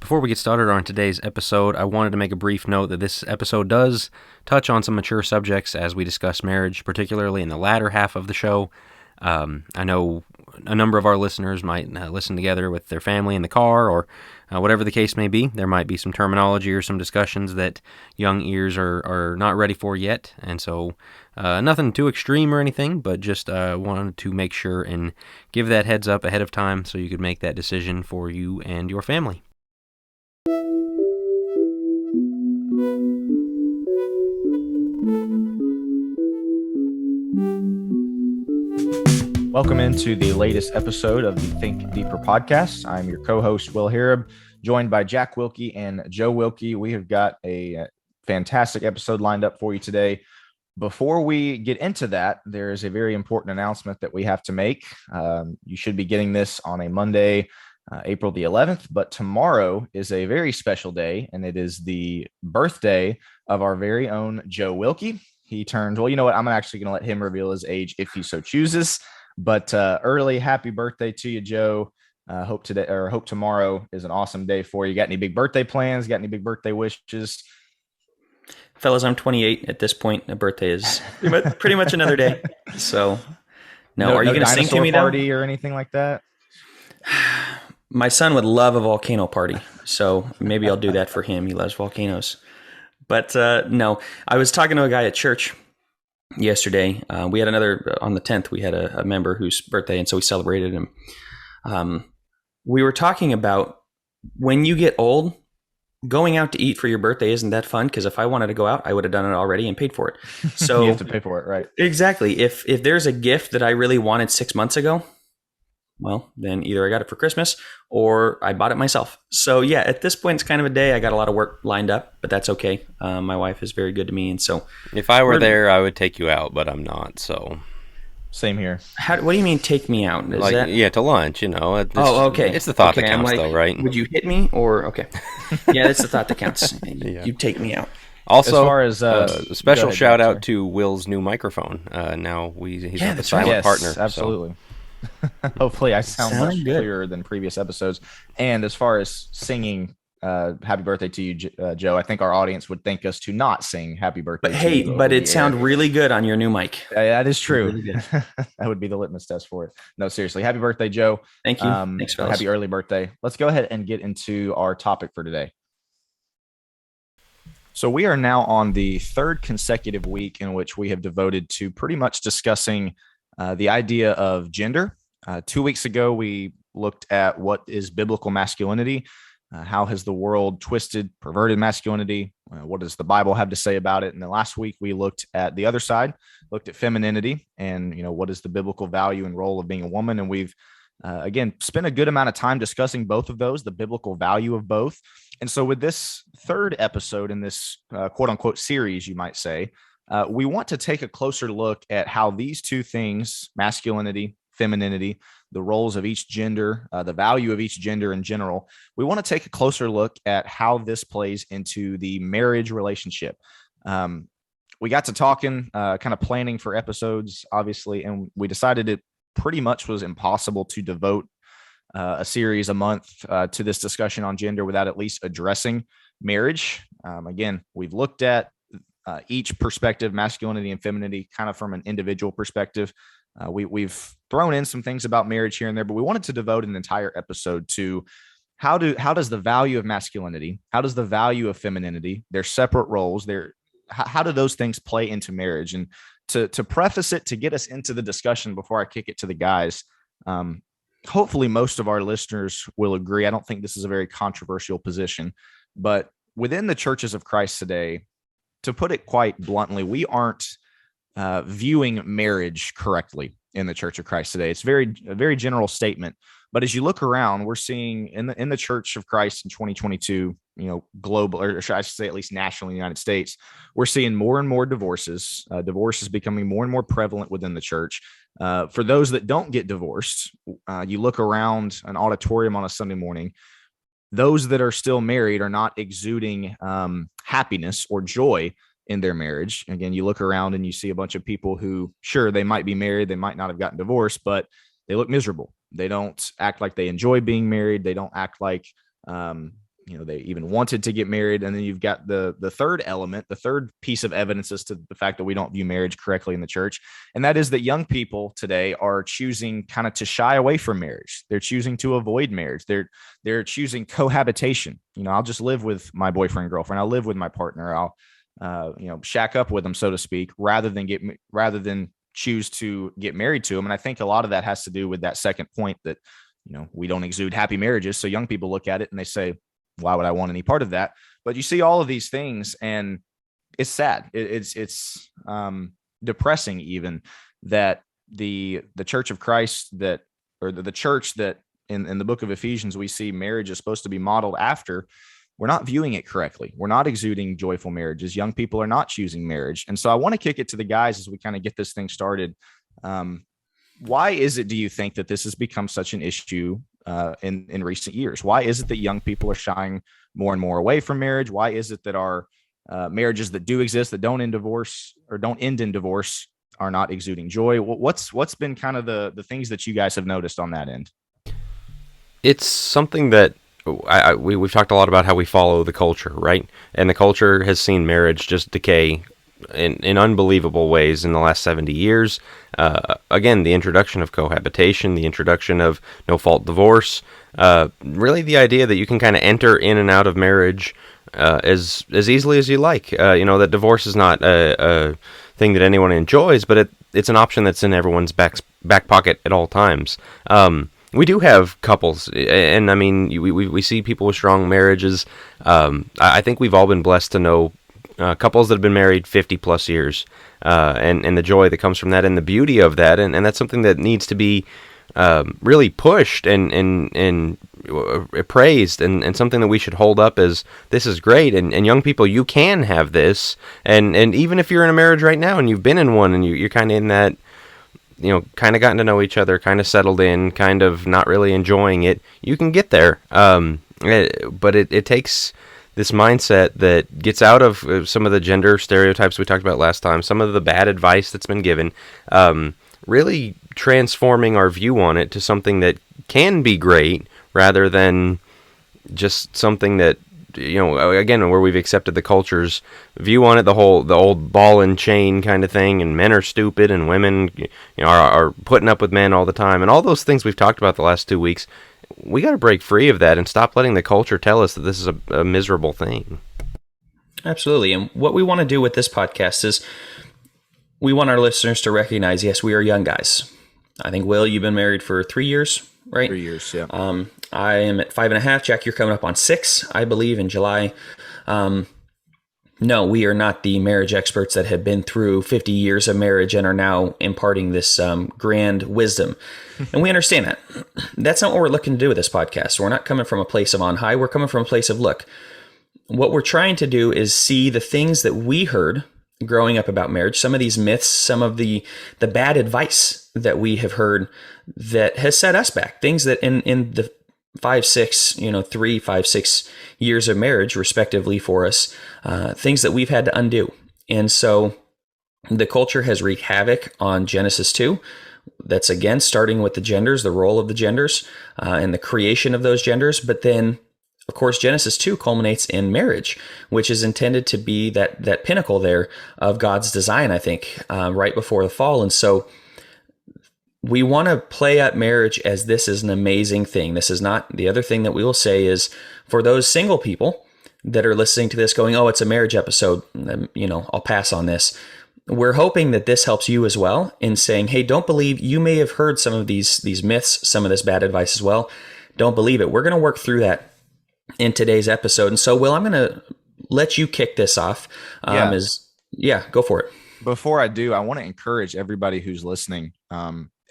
Before we get started on today's episode, I wanted to make a brief note that this episode does touch on some mature subjects as we discuss marriage, particularly in the latter half of the show. I know a number of our listeners might listen together with their family in the car or whatever the case may be. There might be some terminology or some discussions that young ears are not ready for yet. And so nothing too extreme or anything, but just wanted to make sure and give that heads up ahead of time so you could make that decision for you and your family. Welcome into the latest episode of the Think Deeper podcast. I'm your co-host, Will Harib, joined by Jack Wilkie and Joe Wilkie. We have got a fantastic episode lined up for you today. Before we get into that, there is a very important announcement that we have to make. You should be getting this on a Monday, April the 11th, but tomorrow is a very special day, and it is the birthday of our very own Joe Wilkie. He turned, well, you know what? I'm actually going to let him reveal his age if he so chooses. But early happy birthday to you, Joe. Hope tomorrow is an awesome day for you. Got any big birthday plans? Got any big birthday wishes? Fellas, I'm 28 at this point. A birthday is pretty much another day. So, no are you going to sing to me party or anything like that? My son would love a volcano party, so maybe I'll do that for him. He loves volcanoes. But no, I was talking to a guy at church yesterday. We had another on the 10th. We had a member whose birthday, and so we celebrated him. We were talking about when you get old, going out to eat for your birthday isn't that fun, because if I wanted to go out, I would have done it already and paid for it. So you have to pay for it, right? Exactly. If there's a gift that I really wanted 6 months ago, well, then either I got it for Christmas or I bought it myself. So yeah, at this point, it's kind of a day. I got a lot of work lined up, but that's okay. My wife is very good to me. And so if I were there, I would take you out, but I'm not. So same here. What do you mean take me out? Yeah, to lunch, you know. Okay. It's the thought that counts though, right? Would you hit me or, okay. Yeah, that's the thought that counts. You take me out. Also, as far as a special shout out to Will's new microphone. Now he's a silent partner. Absolutely. So. Hopefully I sound much clearer than previous episodes. And as far as singing happy birthday to you, Joe, I think our audience would thank us to not sing happy birthday. But hey, but it sounded really good on your new mic. That is true. Really that would be the litmus test for it. No, seriously. Happy birthday, Joe. Thank you. Thanks, fellas. Happy early birthday. Let's go ahead and get into our topic for today. So we are now on the third consecutive week in which we have devoted to pretty much discussing the idea of gender. 2 weeks ago, we looked at what is biblical masculinity. How has the world twisted, perverted masculinity? What does the Bible have to say about it? And then last week, we looked at the other side, looked at femininity and, what is the biblical value and role of being a woman? And we've, again, spent a good amount of time discussing both of those, the biblical value of both. And so with this third episode in this quote unquote series, you might say, we want to take a closer look at how these two things, masculinity, femininity, the roles of each gender, the value of each gender in general. We want to take a closer look at how this plays into the marriage relationship. We got to talking, kind of planning for episodes, obviously, and we decided it pretty much was impossible to devote a series a month to this discussion on gender without at least addressing marriage. Again, we've looked at each perspective, masculinity and femininity, kind of from an individual perspective. We've thrown in some things about marriage here and there, but we wanted to devote an entire episode to how does the value of masculinity, how does the value of femininity, their separate roles, how do those things play into marriage? And to preface it, to get us into the discussion before I kick it to the guys, hopefully most of our listeners will agree. I don't think this is a very controversial position, but within the churches of Christ today, to put it quite bluntly, we aren't viewing marriage correctly in the Church of Christ today. It's a very general statement, but as you look around, we're seeing in the Church of Christ in 2022, global, or should I say at least nationally in the United States, we're seeing more and more divorces. Divorce is becoming more and more prevalent within the church. For those that don't get divorced, you look around an auditorium on a Sunday morning, those that are still married are not exuding happiness or joy in their marriage. Again, you look around and you see a bunch of people who, sure, they might be married, they might not have gotten divorced, but they look miserable. They don't act like they enjoy being married. They don't act like they even wanted to get married. And then you've got the third element, the third piece of evidence as to the fact that we don't view marriage correctly in the church. And that is that young people today are choosing kind of to shy away from marriage. They're choosing to avoid marriage. They're choosing cohabitation. I'll just live with my boyfriend, girlfriend. I'll live with my partner. I'll, shack up with them, so to speak, rather than choose to get married to them. And I think a lot of that has to do with that second point that, we don't exude happy marriages. So young people look at it and they say, why would I want any part of that? But you see all of these things and it's sad. It's depressing even that the Church of Christ the church that in the book of Ephesians, we see marriage is supposed to be modeled after. We're not viewing it correctly. We're not exuding joyful marriages. Young people are not choosing marriage. And so I want to kick it to the guys as we kind of get this thing started. Why is it, do you think, that this has become such an issue in recent years? Why is it that young people are shying more and more away from marriage? Why is it that our marriages that do exist, that don't end in divorce, are not exuding joy? What's been kind of the things that you guys have noticed on that end? It's something that we've talked a lot about how we follow the culture, right? And the culture has seen marriage just decay in unbelievable ways in the last 70 years. Again, the introduction of cohabitation, the introduction of no-fault divorce, really the idea that you can kind of enter in and out of marriage as easily as you like. That divorce is not a thing that anyone enjoys, but it's an option that's in everyone's back pocket at all times. We do have couples, and I mean, we see people with strong marriages. I think we've all been blessed to know couples that have been married 50 plus years, and the joy that comes from that and the beauty of that. And that's something that needs to be really pushed and praised, and something that we should hold up as this is great. And young people, you can have this. And even if you're in a marriage right now and you've been in one and you're kind of in that, kind of gotten to know each other, kind of settled in, kind of not really enjoying it, you can get there. But it takes this mindset that gets out of some of the gender stereotypes we talked about last time, some of the bad advice that's been given, really transforming our view on it to something that can be great rather than just something that, again, where we've accepted the culture's view on it, the old ball and chain kind of thing, and men are stupid and women are putting up with men all the time, and all those things we've talked about the last 2 weeks. We got to break free of that and stop letting the culture tell us that this is a miserable thing. Absolutely. And what we want to do with this podcast is we want our listeners to recognize, yes, we are young guys. I think, Will, you've been married for 3 years, right? 3 years, yeah. I am at 5.5. Jack, you're coming up on 6, I believe, in July. No, we are not the marriage experts that have been through 50 years of marriage and are now imparting this grand wisdom. And we understand that. That's not what we're looking to do with this podcast. We're not coming from a place of on high. We're coming from a place of, look, what we're trying to do is see the things that we heard growing up about marriage, some of these myths, some of the bad advice that we have heard that has set us back, things that in the 3, 5, 6 years of marriage, respectively, for us, things that we've had to undo. And so the culture has wreaked havoc on Genesis 2. That's, again, starting with the genders, the role of the genders, and the creation of those genders. But then, of course, Genesis 2 culminates in marriage, which is intended to be that pinnacle there of God's design, I think, right before the fall. And so we want to play up marriage as this is an amazing thing. This is not. The other thing that we will say is, for those single people that are listening to this going, oh, it's a marriage episode, I'll pass on this. We're hoping that this helps you as well in saying, hey, don't believe, you may have heard some of these myths, some of this bad advice as well. Don't believe it. We're going to work through that in today's episode. And so, Will, I'm going to let you kick this off. Go for it. Before I do, I want to encourage everybody who's listening,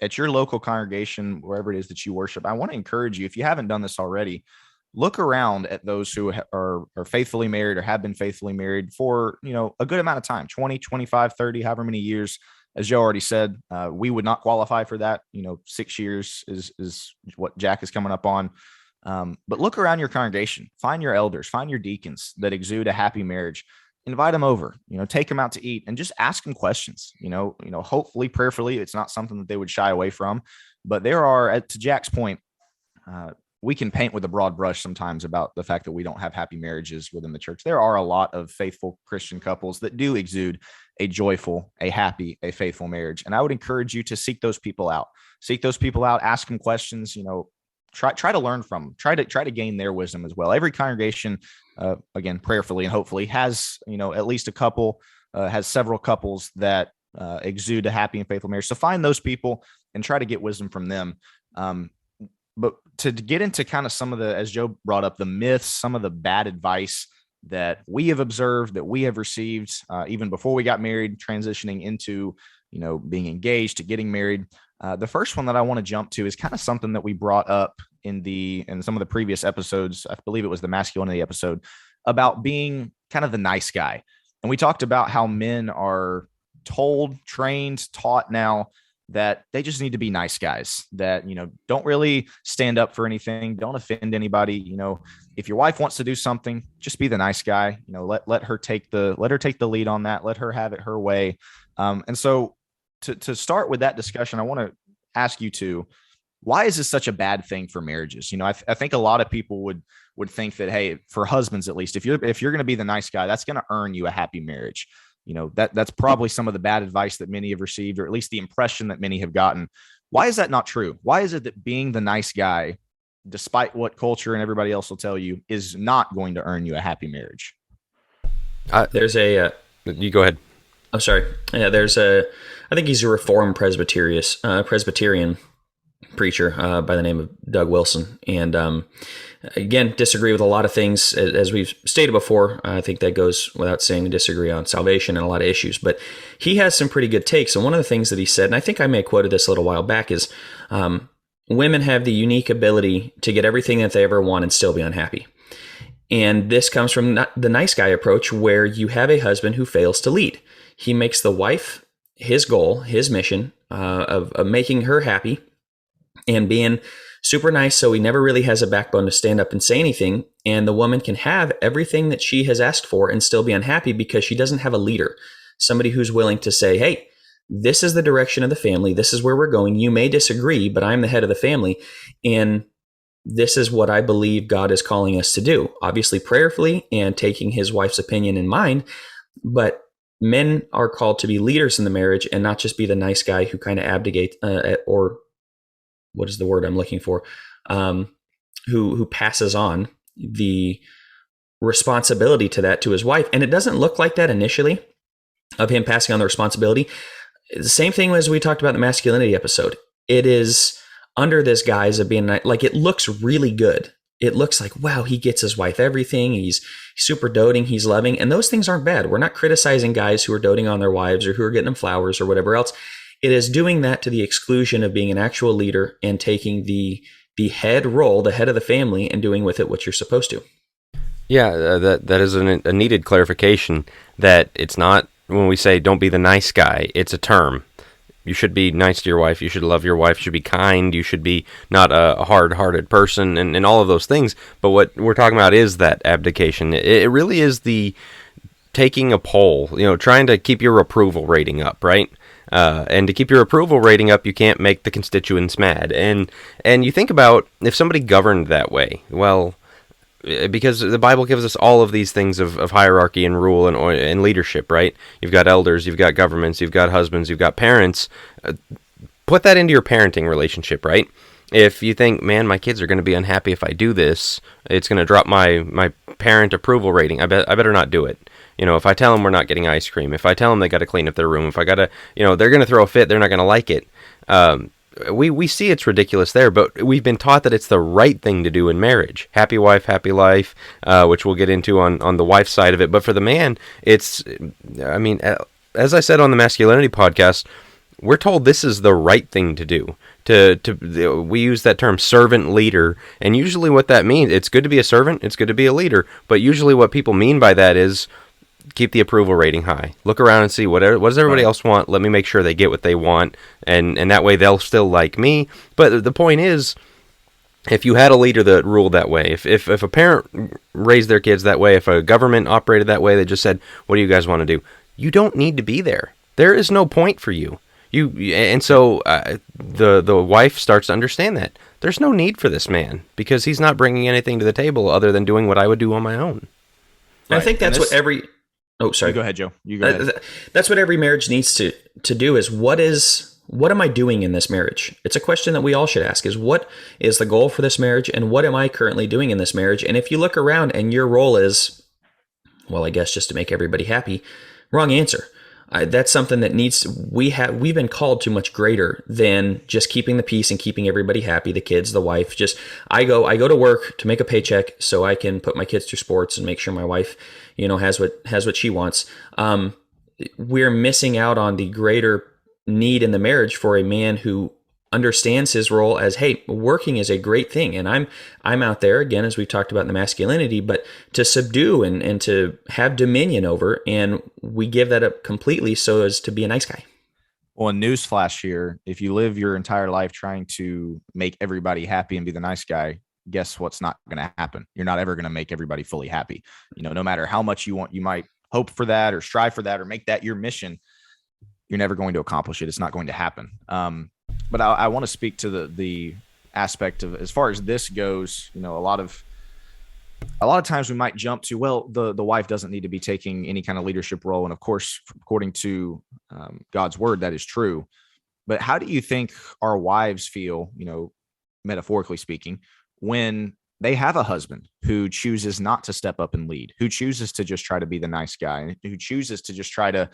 at your local congregation, wherever it is that you worship, I want to encourage you, if you haven't done this already, look around at those who are faithfully married or have been faithfully married for, a good amount of time, 20, 25, 30, however many years. As Joe already said, we would not qualify for that. 6 years is what Jack is coming up on. But look around your congregation, find your elders, find your deacons that exude a happy marriage. Invite them over, take them out to eat and just ask them questions, hopefully prayerfully. It's not something that they would shy away from, but there are, to Jack's point, we can paint with a broad brush sometimes about the fact that we don't have happy marriages within the church. There are a lot of faithful Christian couples that do exude a joyful, a happy, a faithful marriage. And I would encourage you to seek those people out. Seek those people out, ask them questions, try to learn from them, try to gain their wisdom as well. Every congregation, again, prayerfully and hopefully has, at least a couple, has several couples that exude a happy and faithful marriage. So find those people and try to get wisdom from them. But to get into kind of some of the, as Joe brought up, the myths, some of the bad advice that we have observed, that we have received, even before we got married, transitioning into, being engaged to getting married. The first one that I want to jump to is kind of something that we brought up in some of the previous episodes. I believe it was the masculinity episode, about being kind of the nice guy. And we talked about how men are told, trained, taught now that they just need to be nice guys, that, don't really stand up for anything. Don't offend anybody. If your wife wants to do something, just be the nice guy, let her take the lead on that. Let her have it her way. And so to start with that discussion, I want to ask you two, why is this such a bad thing for marriages? I think a lot of people would think that, hey, for husbands, at least, if you're going to be the nice guy, that's going to earn you a happy marriage. That's probably some of the bad advice that many have received, or at least the impression that many have gotten. Why is that not true? Why is it that being the nice guy, despite what culture and everybody else will tell you, is not going to earn you a happy marriage? There's a... you go ahead. I'm sorry. Yeah, I think he's a Reformed Presbyterian preacher by the name of Doug Wilson. And again, disagree with a lot of things. As we've stated before, I think that goes without saying, to disagree on salvation and a lot of issues. But he has some pretty good takes. And one of the things that he said, and I think I may have quoted this a little while back, is women have the unique ability to get everything that they ever want and still be unhappy. And this comes from the nice guy approach, where you have a husband who fails to lead. He makes the wife his goal, his mission of making her happy and being super nice, so he never really has a backbone to stand up and say anything. And the woman can have everything that she has asked for and still be unhappy because she doesn't have a leader, somebody who's willing to say, hey, this is the direction of the family. This is where we're going. You may disagree, but I'm the head of the family. And this is what I believe God is calling us to do. Obviously, prayerfully and taking his wife's opinion in mind. But men are called to be leaders in the marriage and not just be the nice guy who kind of abdicates, or what is the word I'm looking for? Who passes on the responsibility to that to his wife. And it doesn't look like that initially, of him passing on the responsibility. The same thing as we talked about in the masculinity episode. It is under this guise of being like, it looks really good. It looks like, wow, he gets his wife everything. He's super doting. He's loving. And those things aren't bad. We're not criticizing guys who are doting on their wives or who are getting them flowers or whatever else. It is doing that to the exclusion of being an actual leader and taking the head role, the head of the family, and doing with it what you're supposed to. Yeah, that is a needed clarification, that it's not, when we say don't be the nice guy, it's a term. You should be nice to your wife. You should love your wife. You should be kind. You should be not a hard-hearted person and all of those things. But what we're talking about is that abdication. It really is the taking a poll, trying to keep your approval rating up, right? And to keep your approval rating up, you can't make the constituents mad. And you think about if somebody governed that way, well, because the Bible gives us all of these things of hierarchy and rule and leadership, right? You've got elders, you've got governments, you've got husbands, you've got parents. Put that into your parenting relationship, right? If you think, man, my kids are going to be unhappy if I do this, it's going to drop my parent approval rating, I better not do it. If I tell them we're not getting ice cream, if I tell them they got to clean up their room, if I got to, they're going to throw a fit, they're not going to like it. We see it's ridiculous there, but we've been taught that it's the right thing to do in marriage. Happy wife, happy life, which we'll get into on the wife side of it. But for the man, as I said on the masculinity podcast, we're told this is the right thing to do. We use that term servant leader, and usually what that means, it's good to be a servant, it's good to be a leader, but usually what people mean by that is keep the approval rating high. Look around and see what does everybody else want. Let me make sure they get what they want, and that way they'll still like me. But the point is, if you had a leader that ruled that way, if a parent raised their kids that way, if a government operated that way, they just said, what do you guys want to do? You don't need to be there. There is no point for you. And so the wife starts to understand that. there's no need for this man because he's not bringing anything to the table other than doing what I would do on my own. Right. I think that's what every... Oh, sorry. You go ahead, Joe. You go ahead. That's what every marriage needs to do is what am I doing in this marriage? It's a question that we all should ask is what is the goal for this marriage and what am I currently doing in this marriage? And if you look around and your role is, well, I guess just to make everybody happy, wrong answer. That's something that we've been called to much greater than just keeping the peace and keeping everybody happy, the kids, the wife. Just I go to work to make a paycheck so I can put my kids through sports and make sure my wife, has what she wants. We're missing out on the greater need in the marriage for a man who understands his role as, hey, working is a great thing. And I'm out there, again, as we've talked about in the masculinity, but to subdue and to have dominion over, and we give that up completely so as to be a nice guy. Well, newsflash here, if you live your entire life trying to make everybody happy and be the nice guy, guess what's not going to happen? You're not ever going to make everybody fully happy. No matter how much you want, you might hope for that or strive for that or make that your mission. You're never going to accomplish it. It's not going to happen. But I want to speak to the aspect of, as far as this goes, a lot of times we might jump to, well, the wife doesn't need to be taking any kind of leadership role. And of course, according to God's word, that is true. But how do you think our wives feel, metaphorically speaking, when they have a husband who chooses not to step up and lead, who chooses to just try to be the nice guy, who chooses to just try to,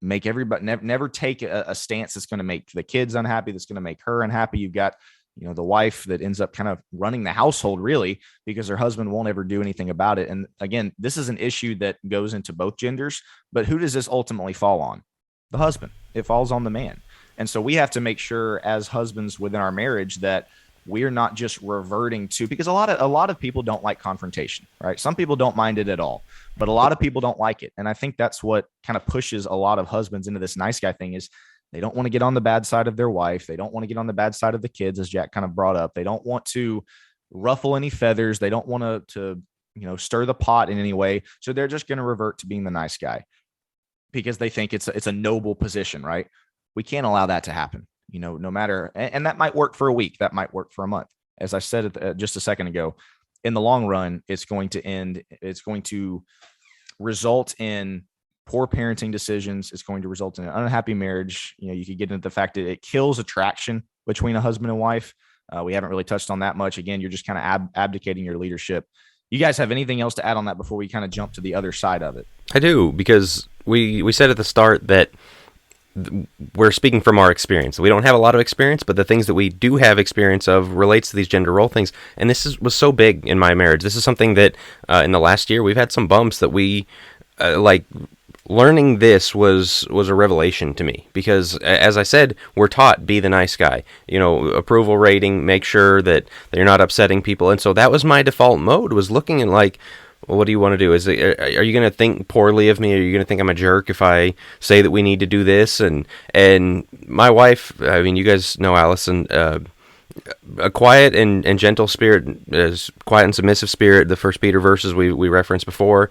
make everybody never take a stance that's going to make the kids unhappy, that's going to make her unhappy. You've got, the wife that ends up kind of running the household really because her husband won't ever do anything about it. And again, this is an issue that goes into both genders, but who does this ultimately fall on? The husband. It falls on the man. And so we have to make sure as husbands within our marriage that we're not just reverting to, because a lot of people don't like confrontation, right? Some people don't mind it at all, but a lot of people don't like it. And I think that's what kind of pushes a lot of husbands into this nice guy thing is they don't want to get on the bad side of their wife. They don't want to get on the bad side of the kids, as Jack kind of brought up. They don't want to ruffle any feathers. They don't want to stir the pot in any way. So they're just going to revert to being the nice guy because they think it's a noble position, right? We can't allow that to happen. No matter, and that might work for a week, that might work for a month. As I said just a second ago, in the long run, it's going to result in poor parenting decisions. It's going to result in an unhappy marriage. You could get into the fact that it kills attraction between a husband and wife. We haven't really touched on that much. Again, you're just kind of abdicating your leadership. You guys have anything else to add on that before we kind of jump to the other side of it? I do, because we said at the start that we're speaking from our experience. We don't have a lot of experience, but the things that we do have experience of relates to these gender role things. And this was so big in my marriage. This is something that in the last year we've had some bumps that we like. Learning this was a revelation to me because, as I said, we're taught be the nice guy. Approval rating, make sure that you're not upsetting people. And so that was my default mode, was looking and like, well, what do you want to do? Are you going to think poorly of me? Are you going to think I'm a jerk if I say that we need to do this? And my wife, I mean, you guys know Allison, a quiet and gentle spirit, quiet and submissive spirit, the First Peter verses we referenced before.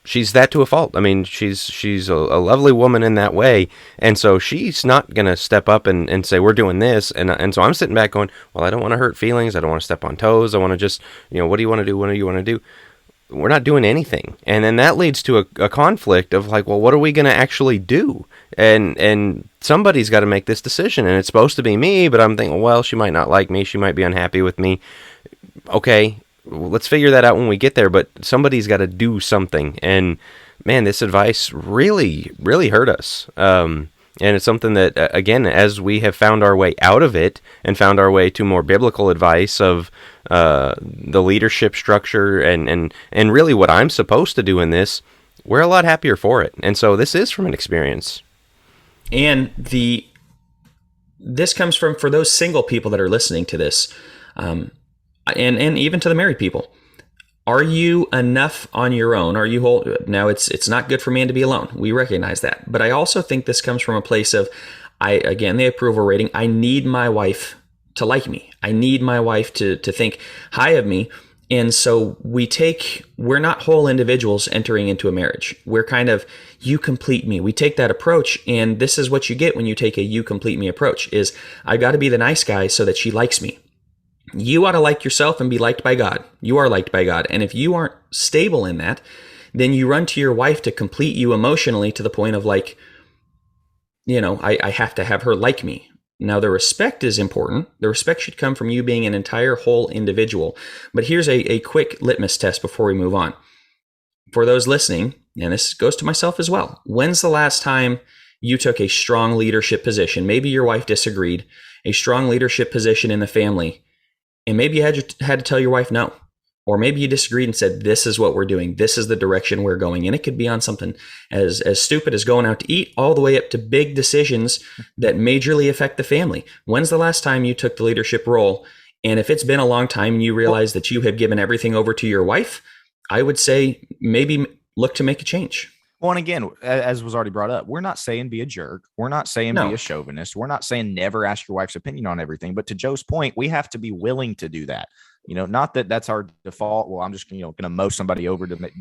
She's that to a fault. I mean, she's a lovely woman in that way. And so she's not going to step up and say, we're doing this. And so I'm sitting back going, well, I don't want to hurt feelings. I don't want to step on toes. I want to just, what do you want to do? What do you want to do? We're not doing anything. And then that leads to a conflict of like, well, what are we going to actually do? And somebody's got to make this decision. And it's supposed to be me, but I'm thinking, well, she might not like me. She might be unhappy with me. Okay, let's figure that out when we get there. But somebody's got to do something. And man, this advice really, really hurt us. And it's something that, again, as we have found our way out of it and found our way to more biblical advice of the leadership structure and really what I'm supposed to do in this, we're a lot happier for it. And so this is from an experience. And this comes from, for those single people that are listening to this, and even to the married people. Are you enough on your own? Are you whole? Now, it's not good for man to be alone. We recognize that. But I also think this comes from a place of, the approval rating. I need my wife to like me. I need my wife to think high of me. And so we're not whole individuals entering into a marriage. We're kind of, you complete me. We take that approach, and this is what you get when you take a you complete me approach is I got to be the nice guy so that she likes me. You ought to like yourself and be liked by God. You are liked by God. And if you aren't stable in that, then you run to your wife to complete you emotionally to the point of like, I have to have her like me. Now, the respect is important. The respect should come from you being an entire whole individual. But here's a quick litmus test before we move on. For those listening, and this goes to myself as well, when's the last time you took a strong leadership position? Maybe your wife disagreed, a strong leadership position in the family, and maybe you had to tell your wife no. Or maybe you disagreed and said, this is what we're doing. This is the direction we're going. And it could be on something as stupid as going out to eat all the way up to big decisions that majorly affect the family. When's the last time you took the leadership role? And if it's been a long time and you realize that you have given everything over to your wife, I would say maybe look to make a change. Well, and again, as was already brought up, we're not saying be a jerk. We're not saying be a chauvinist. We're not saying never ask your wife's opinion on everything. But to Joe's point, we have to be willing to do that. Not that that's our default. Well, I'm just, going to mow somebody over to,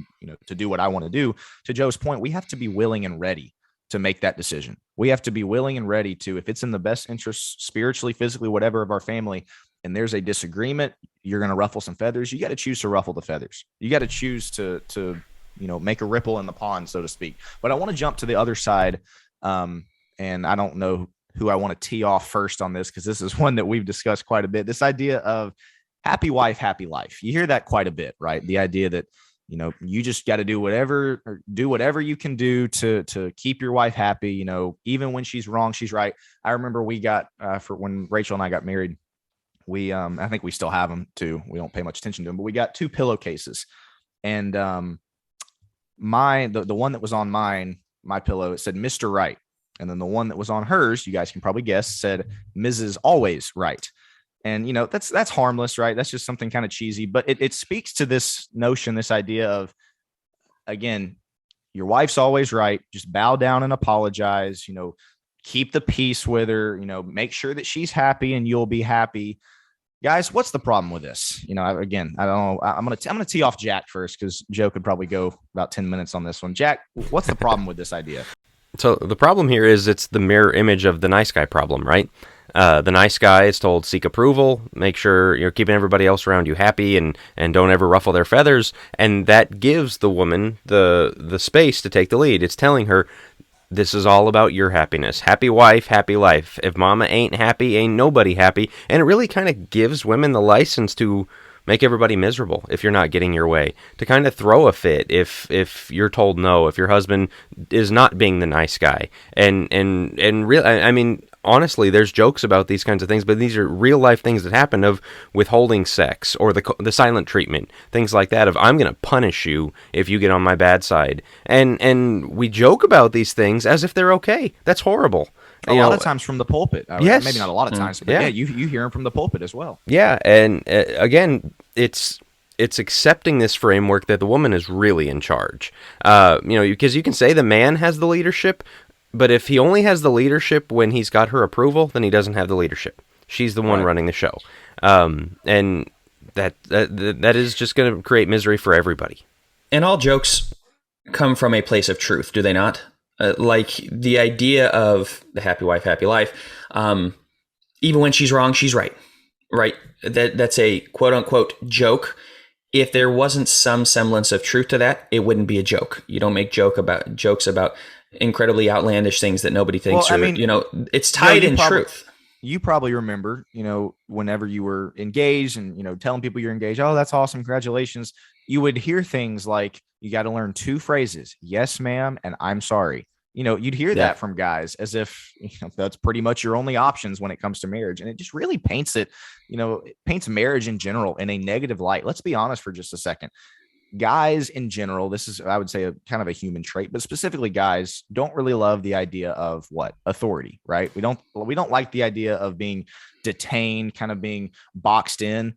to do what I want to do. To Joe's point, we have to be willing and ready to make that decision. We have to be willing and ready to, if it's in the best interest, spiritually, physically, whatever of our family, and there's a disagreement, you're going to ruffle some feathers. You got to choose to ruffle the feathers. You got to choose to make a ripple in the pond, so to speak. But I want to jump to the other side. And I don't know who I want to tee off first on this, because this is one that we've discussed quite a bit. This idea of happy wife, happy life. You hear that quite a bit, right? The idea that, you just got to do whatever you can do to keep your wife happy. Even when she's wrong, she's right. I remember we got, for when Rachel and I got married, we, I think we still have them too. We don't pay much attention to them, but we got 2 pillowcases, and, the one that was on my pillow, it said Mr. Right. And then the one that was on hers, you guys can probably guess, said Mrs. Always Right. And, that's harmless, right? That's just something kind of cheesy, but it speaks to this notion, this idea of, again, your wife's always right. Just bow down and apologize, keep the peace with her, make sure that she's happy and you'll be happy. Guys, what's the problem with this? Again, I don't know. I'm gonna tee off Jack first, because Joe could probably go about 10 minutes on this one. Jack, what's the problem with this idea? So the problem here is it's the mirror image of the nice guy problem, right? The nice guy is told seek approval, make sure you're keeping everybody else around you happy, and don't ever ruffle their feathers, and that gives the woman the space to take the lead. It's telling her, this is all about your happiness. Happy wife, happy life. If mama ain't happy, ain't nobody happy. And it really kind of gives women the license to make everybody miserable if you're not getting your way, to kind of throw a fit if you're told no, if your husband is not being the nice guy. And really, I mean, honestly, there's jokes about these kinds of things, but these are real life things that happen, of withholding sex or the silent treatment, things like that, of I'm going to punish you if you get on my bad side. And we joke about these things as if they're okay. That's horrible. A lot of times from the pulpit. Yes. Maybe not a lot of times, but yeah, you hear them from the pulpit as well. Yeah, and again, it's accepting this framework that the woman is really in charge. Because you can say the man has the leadership, but if he only has the leadership when he's got her approval, then he doesn't have the leadership. She's the one running the show. And that is just going to create misery for everybody. And all jokes come from a place of truth, do they not? Like the idea of the happy wife, happy life. Even when she's wrong, she's right. Right? That's a quote unquote joke. If there wasn't some semblance of truth to that, it wouldn't be a joke. You don't make jokes about incredibly outlandish things that nobody thinks it's tied in truth. You probably remember, whenever you were engaged and, telling people you're engaged, oh, that's awesome, congratulations. You would hear things like, you got to learn 2 phrases, yes, ma'am, and I'm sorry. You'd hear that from guys as if that's pretty much your only options when it comes to marriage. And it just really paints it paints marriage in general in a negative light. Let's be honest for just a second. Guys in general, this is, I would say, a kind of a human trait, but specifically guys don't really love the idea of authority, right? We don't like the idea of being detained, kind of being boxed in.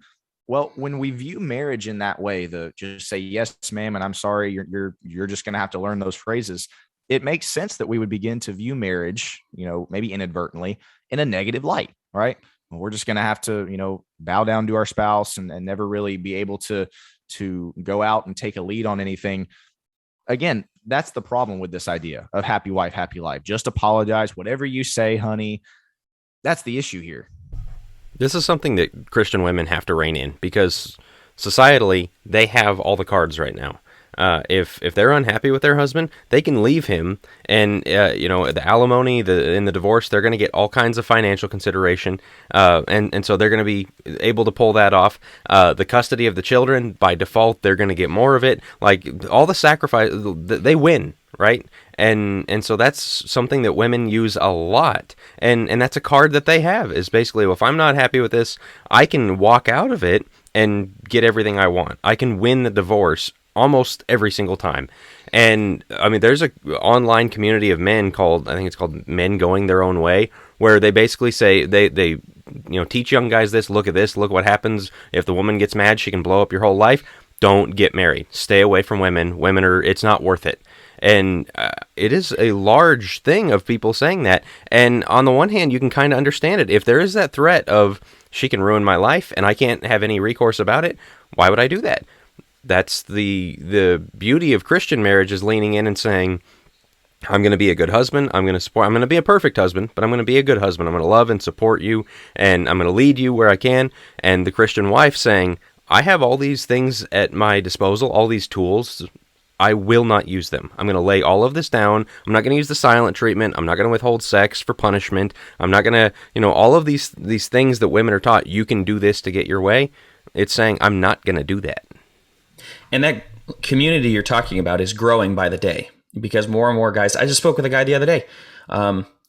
Well, when we view marriage in that way, just say, yes, ma'am, and I'm sorry, you're just going to have to learn those phrases. It makes sense that we would begin to view marriage, maybe inadvertently, in a negative light, right? we're just going to have to, bow down to our spouse and never really be able to go out and take a lead on anything. Again, that's the problem with this idea of happy wife, happy life. Just apologize. Whatever you say, honey, that's the issue here. This is something that Christian women have to rein in, because societally, they have all the cards right now. If they're unhappy with their husband, they can leave him, and the alimony, in the divorce, they're going to get all kinds of financial consideration, and so they're going to be able to pull that off. The custody of the children, by default, they're going to get more of it. Like, all the sacrifice, they win, right? And so that's something that women use a lot, and that's a card that they have, is basically, well, if I'm not happy with this, I can walk out of it and get everything I want. I can win the divorce almost every single time. And I mean, there's a online community of men I think it's called Men Going Their Own Way, where they basically say they teach young guys this. Look at this. Look what happens if the woman gets mad. She can blow up your whole life. Don't get married. Stay away from women. It's not worth it. And it is a large thing of people saying that. And on the one hand, you can kind of understand it. If there is that threat of, she can ruin my life and I can't have any recourse about it, why would I do that? That's the beauty of Christian marriage, is leaning in and saying, I'm going to be a good husband. I'm going to support. I'm going to be a perfect husband, but I'm going to be a good husband. I'm going to love and support you, and I'm going to lead you where I can. And the Christian wife saying, I have all these things at my disposal, all these tools. I will not use them. I'm going to lay all of this down. I'm not going to use the silent treatment. I'm not going to withhold sex for punishment. I'm not going to, all of these things that women are taught, you can do this to get your way. It's saying, I'm not going to do that. And that community you're talking about is growing by the day, because more and more guys, I just spoke with a guy the other day,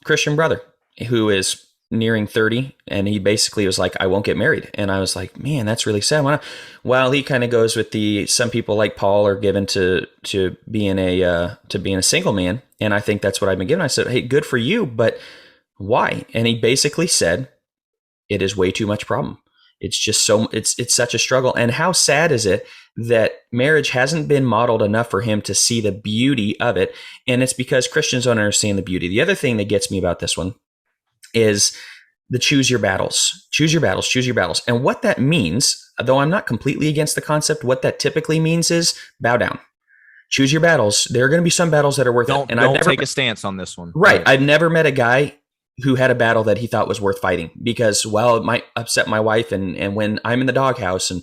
Christian brother, who is nearing 30, and he basically was like, I won't get married. And I was like, man, that's really sad. Well, he kind of goes with some people like Paul are given to being a single man. And I think that's what I've been given. I said, hey, good for you, but why? And he basically said, it is way too much problem. It's just it's such a struggle. And how sad is it that marriage hasn't been modeled enough for him to see the beauty of it? And it's because Christians don't understand the beauty. The other thing that gets me about this one is the choose your battles. Choose your battles, choose your battles. And what that means, though I'm not completely against the concept, what that typically means is bow down. Choose your battles. There are going to be some battles that are worth it. And don't take a stance on this one. Right. I've never met a guy who had a battle that he thought was worth fighting because, well, it might upset my wife. And when I'm in the doghouse, and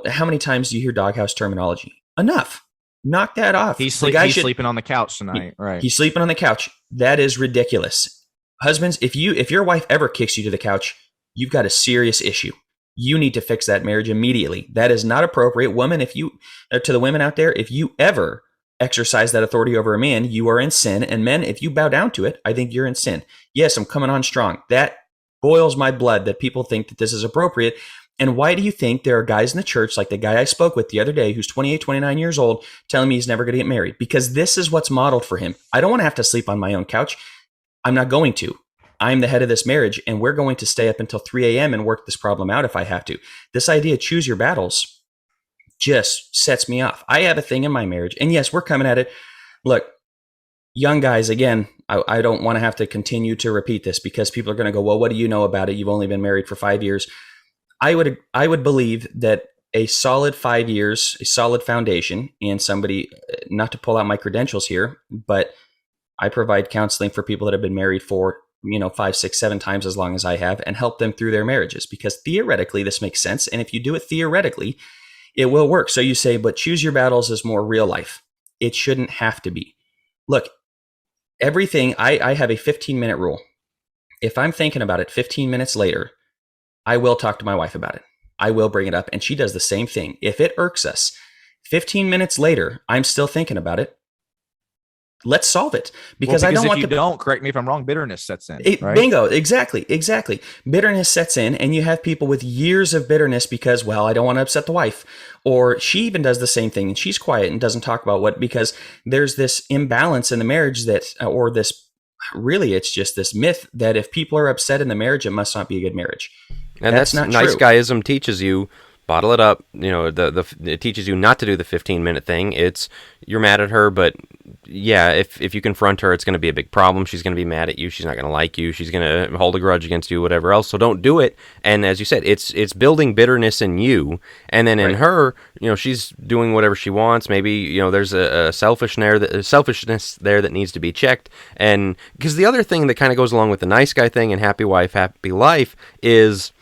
how many times do you hear doghouse terminology? Enough. Knock that off. He's sleeping on the couch tonight. Right. He's sleeping on the couch. That is ridiculous. Husbands, if your wife ever kicks you to the couch, you've got a serious issue. You need to fix that marriage immediately. That is not appropriate. Women, to the women out there, if you ever exercise that authority over a man, you are in sin. And men, if you bow down to it, I think you're in sin. Yes, I'm coming on strong. That boils my blood that people think that this is appropriate. And why do you think there are guys in the church, like the guy I spoke with the other day, who's 28, 29 years old, telling me he's never going to get married? Because this is what's modeled for him. I don't want to have to sleep on my own couch. I'm not going to. I'm the head of this marriage, and we're going to stay up until 3 a.m. and work this problem out if I have to. This idea, choose your battles, just sets me off. I have a thing in my marriage, and yes, we're coming at it. Look, young guys, again, I don't want to have to continue to repeat this because people are going to go, well, what do you know about it? You've only been married for 5 years. I would believe that a solid 5 years, a solid foundation, and somebody, not to pull out my credentials here, but I provide counseling for people that have been married for 5, 6, 7 times as long as I have, and help them through their marriages, because theoretically this makes sense. And if you do it theoretically, it will work. So you say, but choose your battles is more real life. It shouldn't have to be. Look, everything, I have a 15-minute rule. If I'm thinking about it 15 minutes later, I will talk to my wife about it. I will bring it up. And she does the same thing. If it irks us, 15 minutes later, I'm still thinking about it. Let's solve it, because I don't want to. If you don't, correct me if I'm wrong, bitterness sets in. Right? Bingo. Exactly. Bitterness sets in, and you have people with years of bitterness because, well, I don't want to upset the wife. Or she even does the same thing and she's quiet and doesn't talk about because there's this imbalance in the marriage it's just this myth that if people are upset in the marriage, it must not be a good marriage. And that's not true. Nice guyism teaches you, bottle it up. You know, it teaches you not to do the 15-minute thing. It's you're mad at her, but yeah, if you confront her, it's going to be a big problem. She's going to be mad at you. She's not going to like you. She's going to hold a grudge against you, whatever else. So don't do it. And as you said, it's building bitterness in you, and then in her, you know, she's doing whatever she wants. Maybe, you know, there's a selfishness there that needs to be checked. And because the other thing that kind of goes along with the nice guy thing and happy wife, happy life is,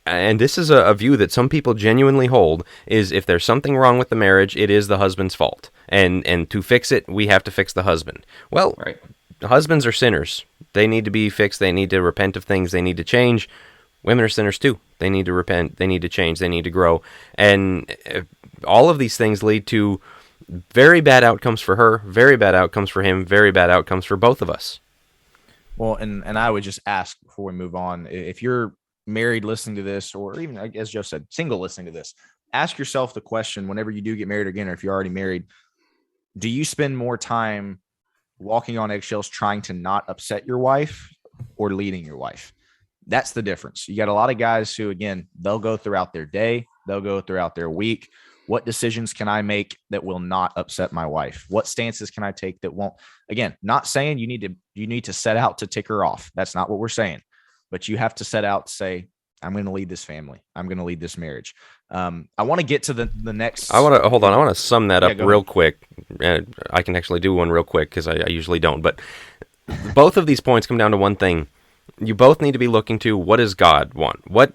and this is a view that some people genuinely hold, is if there's something wrong with the marriage, it is the husband's fault. And to fix it, we have to fix the husband. Well, husbands are sinners. They need to be fixed. They need to repent of things. They need to change. Women are sinners too. They need to repent. They need to change. They need to grow. And all of these things lead to very bad outcomes for her, very bad outcomes for him, very bad outcomes for both of us. Well, and I would just ask before we move on, if you're married listening to this, or even, as Joe said, single listening to this, ask yourself the question whenever you do get married again, or if you're already married, do you spend more time walking on eggshells trying to not upset your wife or leading your wife? That's the difference. You got a lot of guys who, again, they'll go throughout their day, they'll go throughout their week. What decisions can I make that will not upset my wife? What stances can I take that won't? Again, not saying you need to set out to tick her off. That's not what we're saying. But you have to set out to say, I'm going to lead this family. I'm going to lead this marriage. I want to get to the next. I want to sum that up real quick. I can actually do one real quick because I usually don't. But both of these points come down to one thing. You both need to be looking to, what does God want? What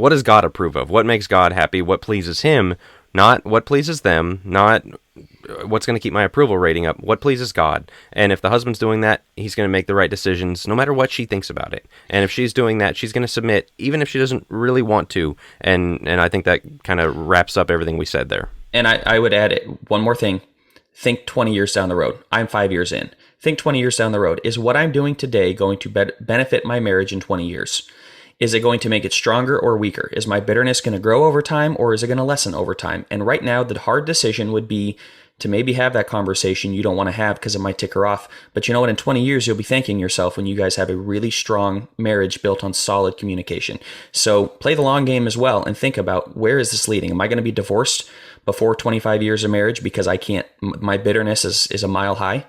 does God approve of? What makes God happy? What pleases him? Not what pleases them, not what's going to keep my approval rating up. What pleases God? And if the husband's doing that, he's going to make the right decisions no matter what she thinks about it. And if she's doing that, she's going to submit even if she doesn't really want to. And I think that kind of wraps up everything we said there. And I would add one more thing. Think 20 years down the road. I'm 5 years in. Think 20 years down the road. Is what I'm doing today going to benefit my marriage in 20 years? Is it going to make it stronger or weaker? Is my bitterness going to grow over time, or is it going to lessen over time? And right now, the hard decision would be to maybe have that conversation you don't want to have because it might tick her off. But you know what? In 20 years, you'll be thanking yourself when you guys have a really strong marriage built on solid communication. So play the long game as well and think about, where is this leading? Am I going to be divorced before 25 years of marriage because my bitterness is a mile high?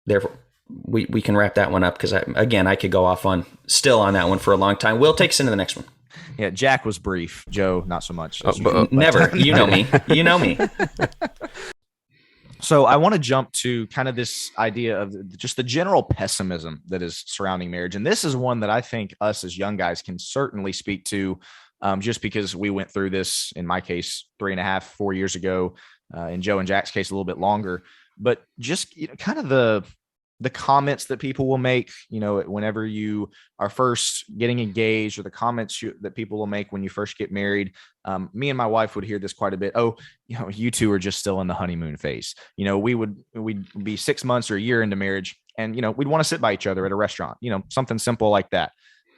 Therefore, we can wrap that one up because, I could go off on that one for a long time. Will, take us into the next one. Yeah, Jack was brief. Joe, not so much. Never. You know me. You know me. So I want to jump to kind of this idea of just the general pessimism that is surrounding marriage. And this is one that I think us as young guys can certainly speak to, just because we went through this, in my case, 3.5, 4 years ago, in Joe and Jack's case, a little bit longer. But just kind of the comments that people will make, whenever you are first getting engaged, or the comments that people will make when you first get married. Me and my wife would hear this quite a bit. Oh, you two are just still in the honeymoon phase. We'd be 6 months or a year into marriage, and, we'd want to sit by each other at a restaurant, something simple like that.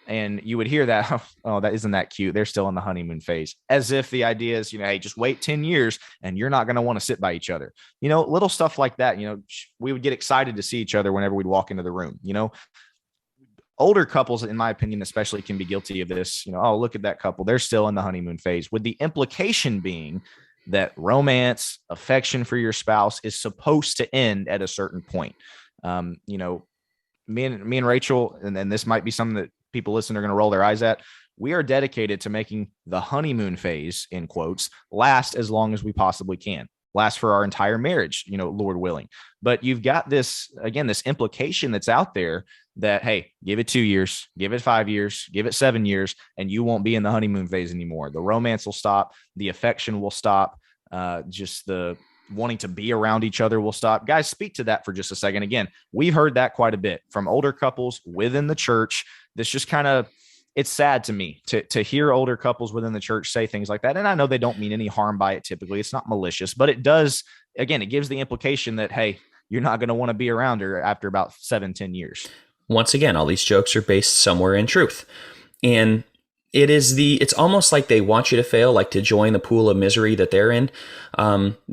And you would hear that, oh, that isn't that cute. They're still in the honeymoon phase, as if the idea is, hey, just wait 10 years and you're not going to want to sit by each other. Little stuff like that. We would get excited to see each other whenever we'd walk into the room. Older couples, in my opinion, especially, can be guilty of this. Oh, look at that couple. They're still in the honeymoon phase, with the implication being that romance, affection for your spouse is supposed to end at a certain point. Me and Rachel, and this might be something that people listening are going to roll their eyes at. We are dedicated to making the honeymoon phase, in quotes, last as long as we possibly can, last for our entire marriage, Lord willing. But you've got this implication that's out there that, hey, give it 2 years, give it 5 years, give it 7 years, and you won't be in the honeymoon phase anymore. The romance will stop. The affection will stop. Just the wanting to be around each other will stop. Guys, speak to that for just a second. Again, we've heard that quite a bit from older couples within the church. This just it's sad to me to hear older couples within the church say things like that. And I know they don't mean any harm by it. Typically, it's not malicious, but it does. Again, it gives the implication that, hey, you're not going to want to be around her after about 7-10 years. Once again, all these jokes are based somewhere in truth. And It's almost like they want you to fail, like to join the pool of misery that they're in,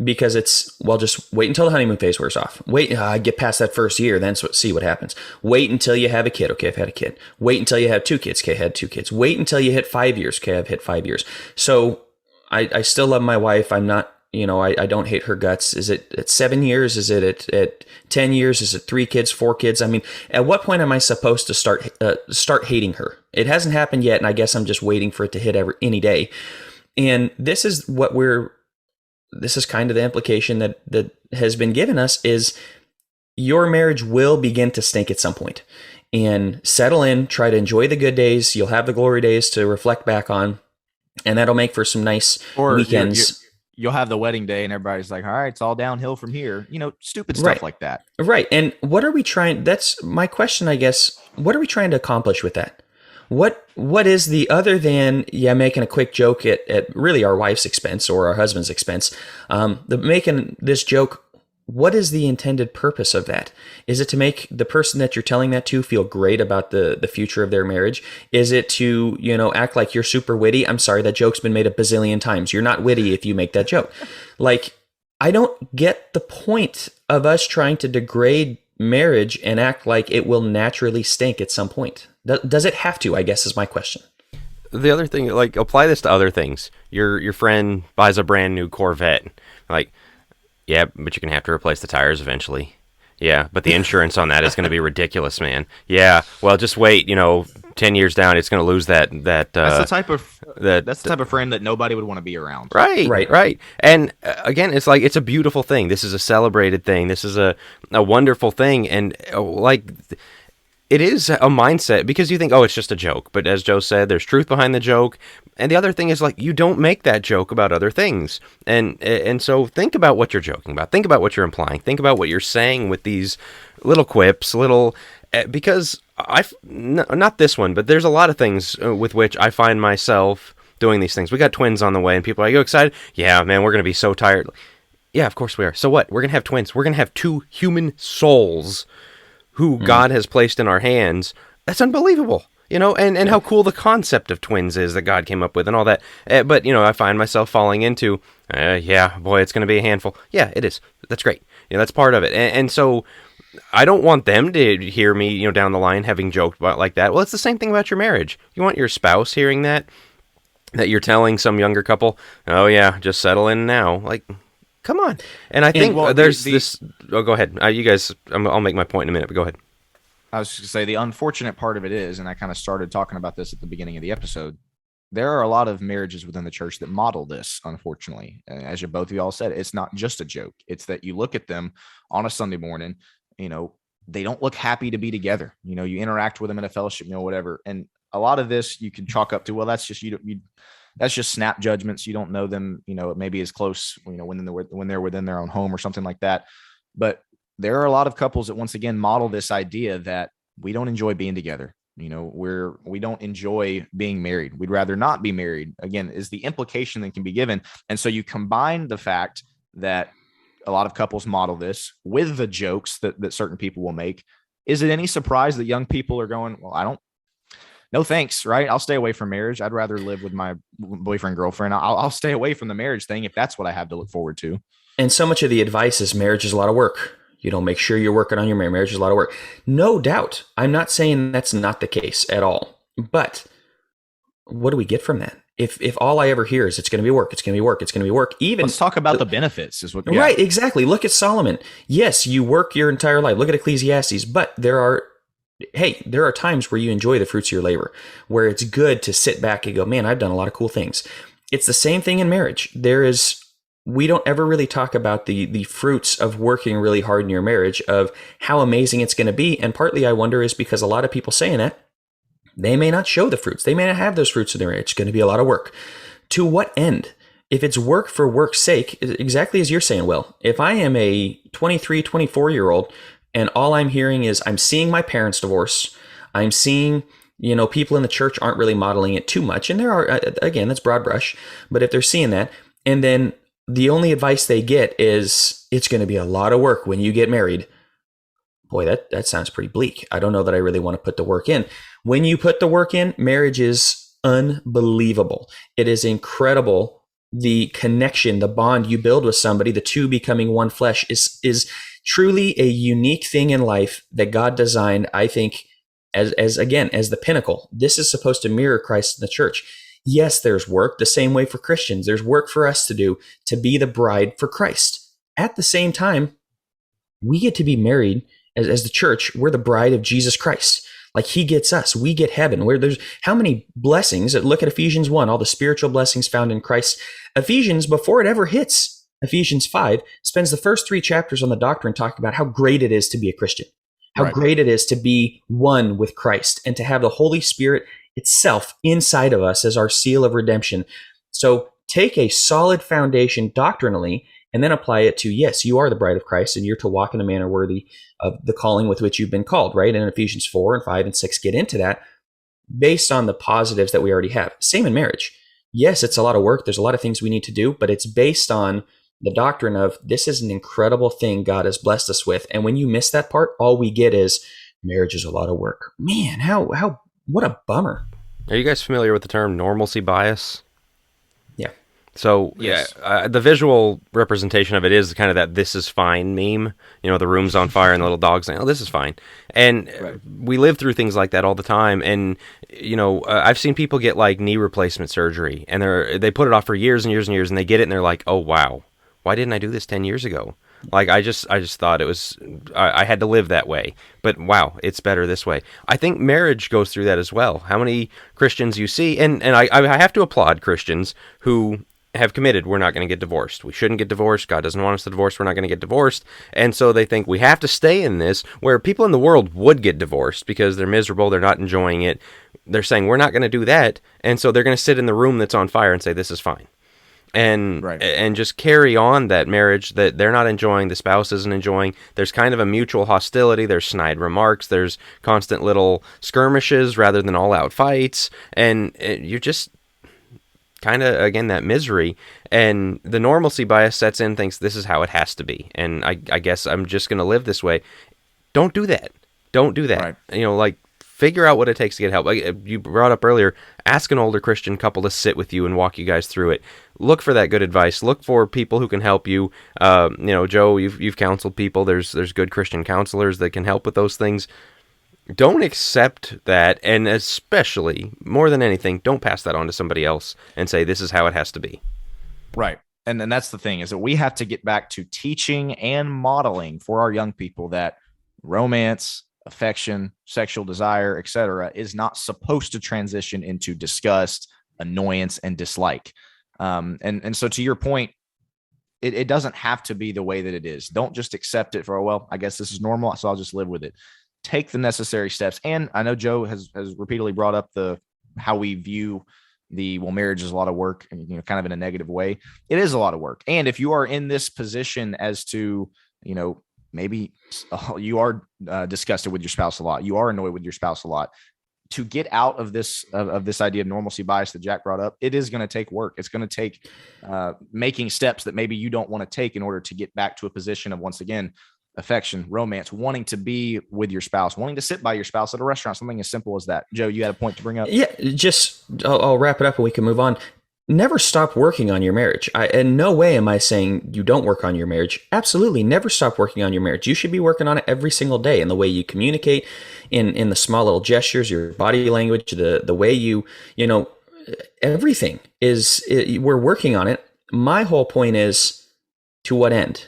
because it's, well, just wait until the honeymoon phase wears off. Wait, get past that first year, then see what happens. Wait until you have a kid. Okay, I've had a kid. Wait until you have 2 kids. Okay, I had 2 kids. Wait until you hit 5 years. Okay, I've hit 5 years. So I still love my wife. I'm not, I don't hate her guts. Is it at 7 years? Is it at 10 years? Is it 3 kids, 4 kids? I mean, at what point am I supposed to start hating her? It hasn't happened yet, and I guess I'm just waiting for it to hit any day. And this is kind of the implication that has been given us is your marriage will begin to stink at some point. And settle in, try to enjoy the good days. You'll have the glory days to reflect back on, and that'll make for some nice weekends. You'll have the wedding day and everybody's like, all right, it's all downhill from here. Stupid stuff like that. Right. And what are we trying? That's my question, I guess. What are we trying to accomplish with that? What is the, other than, making a quick joke at really our wife's expense or our husband's expense, making this joke, what is the intended purpose of that? Is it to make the person that you're telling that to feel great about the future of their marriage? Is it to, act like you're super witty? I'm sorry, that joke's been made a bazillion times. You're not witty if you make that joke. Like, I don't get the point of us trying to degrade marriage and act like it will naturally stink at some point. Does it have to, I guess, is my question. The other thing, like, apply this to other things. Your friend buys a brand new Corvette. Like, yeah, but you're going to have to replace the tires eventually. Yeah, but the insurance on that is going to be ridiculous, man. Yeah, well, just wait, 10 years down, it's going to lose that. That's the type of friend that nobody would want to be around. Right. And again, it's like, it's a beautiful thing. This is a celebrated thing. This is a wonderful thing. And it is a mindset, because you think, oh, it's just a joke. But as Joe said, there's truth behind the joke. And the other thing is, like, you don't make that joke about other things. And so think about what you're joking about. Think about what you're implying. Think about what you're saying with these little quips, because not this one, but there's a lot of things with which I find myself doing these things. We got twins on the way, and people are like, you excited? Yeah, man, we're going to be so tired. Yeah, of course we are. So what? We're going to have twins. We're going to have 2 human souls who God has placed in our hands. That's unbelievable, and how cool the concept of twins is that God came up with and all that. But, I find myself falling into, boy, it's going to be a handful. Yeah, it is. That's great. That's part of it. And so I don't want them to hear me, down the line having joked about like that. Well, it's the same thing about your marriage. You want your spouse hearing that you're telling some younger couple, oh yeah, just settle in now. Like, come on. And I think there's this. Oh, go ahead. You guys, I'll make my point in a minute, but go ahead. I was just going to say, the unfortunate part of it is, and I kind of started talking about this at the beginning of the episode, there are a lot of marriages within the church that model this, unfortunately. As both of y'all said, it's not just a joke. It's that you look at them on a Sunday morning, they don't look happy to be together. You interact with them in a fellowship meal, whatever. And a lot of this you can chalk up to, well, that's just that's just snap judgments. You don't know them, maybe as close, when they're within their own home or something like that. But there are a lot of couples that, once again, model this idea that we don't enjoy being together. We don't enjoy being married. We'd rather not be married, again, is the implication that can be given. And so you combine the fact that a lot of couples model this with the jokes that certain people will make. Is it any surprise that young people are going, well, no thanks, right? I'll stay away from marriage. I'd rather live with my boyfriend, girlfriend. I'll stay away from the marriage thing if that's what I have to look forward to. And so much of the advice is marriage is a lot of work. Make sure you're working on your marriage. Marriage is a lot of work. No doubt. I'm not saying that's not the case at all. But what do we get from that? If all I ever hear is it's going to be work, it's going to be work, it's going to be work. Let's talk about the benefits. Right, exactly. Look at Solomon. Yes, you work your entire life. Look at Ecclesiastes. But there are times where you enjoy the fruits of your labor, where it's good to sit back and go, man, I've done a lot of cool things. It's the same thing in marriage. We don't ever really talk about the fruits of working really hard in your marriage, of how amazing it's going to be. And partly I wonder is because a lot of people saying that, they may not show the fruits. They may not have those fruits in their marriage. It's going to be a lot of work. To what end? If it's work for work's sake, exactly as you're saying, Will, if I am a 23, 24-year-old and all I'm hearing is I'm seeing my parents divorce, I'm seeing, people in the church aren't really modeling it too much. And there are, again, that's broad brush. But if they're seeing that, and then the only advice they get is it's going to be a lot of work when you get married. Boy, that sounds pretty bleak. I don't know that I really want to put the work in. When you put the work in, marriage is unbelievable. It is incredible. The connection, the bond you build with somebody, the two becoming one flesh is truly a unique thing in life that God designed, I think, as again, as the pinnacle. This is supposed to mirror Christ in the church. Yes, there's work the same way for Christians. There's work for us to do to be the bride for Christ. At the same time, we get to be married as the church. We're the bride of Jesus Christ. Like he gets us, we get heaven. Where there's how many blessings? Look at Ephesians 1, all the spiritual blessings found in Christ. Ephesians, before it ever hits Ephesians 5, spends the first 3 chapters on the doctrine talking about how great it is to be a Christian, how great it is to be one with Christ and to have the Holy Spirit itself inside of us as our seal of redemption. So take a solid foundation doctrinally and then apply it to, yes, you are the bride of Christ and you're to walk in a manner worthy of the calling with which you've been called, right? And Ephesians 4 and 5 and 6 get into that based on the positives that we already have. Same in marriage. Yes, it's a lot of work. There's a lot of things we need to do, but it's based on the doctrine of this is an incredible thing God has blessed us with. And when you miss that part, all we get is marriage is a lot of work. Man, what a bummer. Are you guys familiar with the term normalcy bias? Yeah. So Yes. the visual representation of it is kind of that "this is fine" meme. You know, the room's on fire and the little dog's saying, "Oh, this is fine." And we live through things like that all the time. And you know, I've seen people get like knee replacement surgery, and they put it off for years and years and years, and they get it, and they're like, "Oh wow, why didn't I do this 10 years ago?" Like I just thought it was I had to live that way, but wow, it's better this way. I think marriage goes through that as well. How many Christians you see, and I have to applaud Christians who have committed, we're not going to get divorced. We shouldn't get divorced. God doesn't want us to divorce. We're not going to get divorced. And so they think we have to stay in this, where people in the world would get divorced because they're miserable, they're not enjoying it. They're saying we're not going to do that, and so they're going to sit in the room that's on fire and say this is fine. And just carry on that marriage that they're not enjoying, the spouse isn't enjoying. There's kind of a mutual hostility. There's snide remarks. There's constant little skirmishes rather than all-out fights. And you're just kind of, again, that misery. And the normalcy bias sets in, thinks this is how it has to be. And I guess I'm just going to live this way. Don't do that. Don't do that. Right. You know, like, figure out what it takes to get help. Like you brought up earlier, ask an older Christian couple to sit with you and walk you guys through it. Look for that good advice. Look for people who can help you. You know, Joe, you've counseled people. There's good Christian counselors that can help with those things. Don't accept that, and especially, more than anything, don't pass that on to somebody else and say this is how it has to be. Right. And that's the thing, is that we have to get back to teaching and modeling for our young people that romance, affection, sexual desire, etc., is not supposed to transition into disgust, annoyance, and dislike. And so to your point, it doesn't have to be the way that it is. Don't just accept it for, well, I guess this is normal, so I'll just live with it. Take the necessary steps. And I know Joe has repeatedly brought up how we view marriage is a lot of work, and, you know, kind of in a negative way. It is a lot of work. And if you are in this position as to, you know, maybe you are disgusted with your spouse a lot, you are annoyed with your spouse a lot, to get out of this idea of normalcy bias that Jack brought up, it is going to take work. It's going to take making steps that maybe you don't want to take in order to get back to a position of, once again, affection, romance, wanting to be with your spouse, wanting to sit by your spouse at a restaurant, something as simple as that. Joe, you had a point to bring up? Yeah, I'll wrap it up and we can move on. Never stop working on your marriage. In no way am I saying you don't work on your marriage. Absolutely, never stop working on your marriage. You should be working on it every single day, in the way you communicate, in the small little gestures, your body language, the way you know, everything we're working on it. My whole point is, to what end?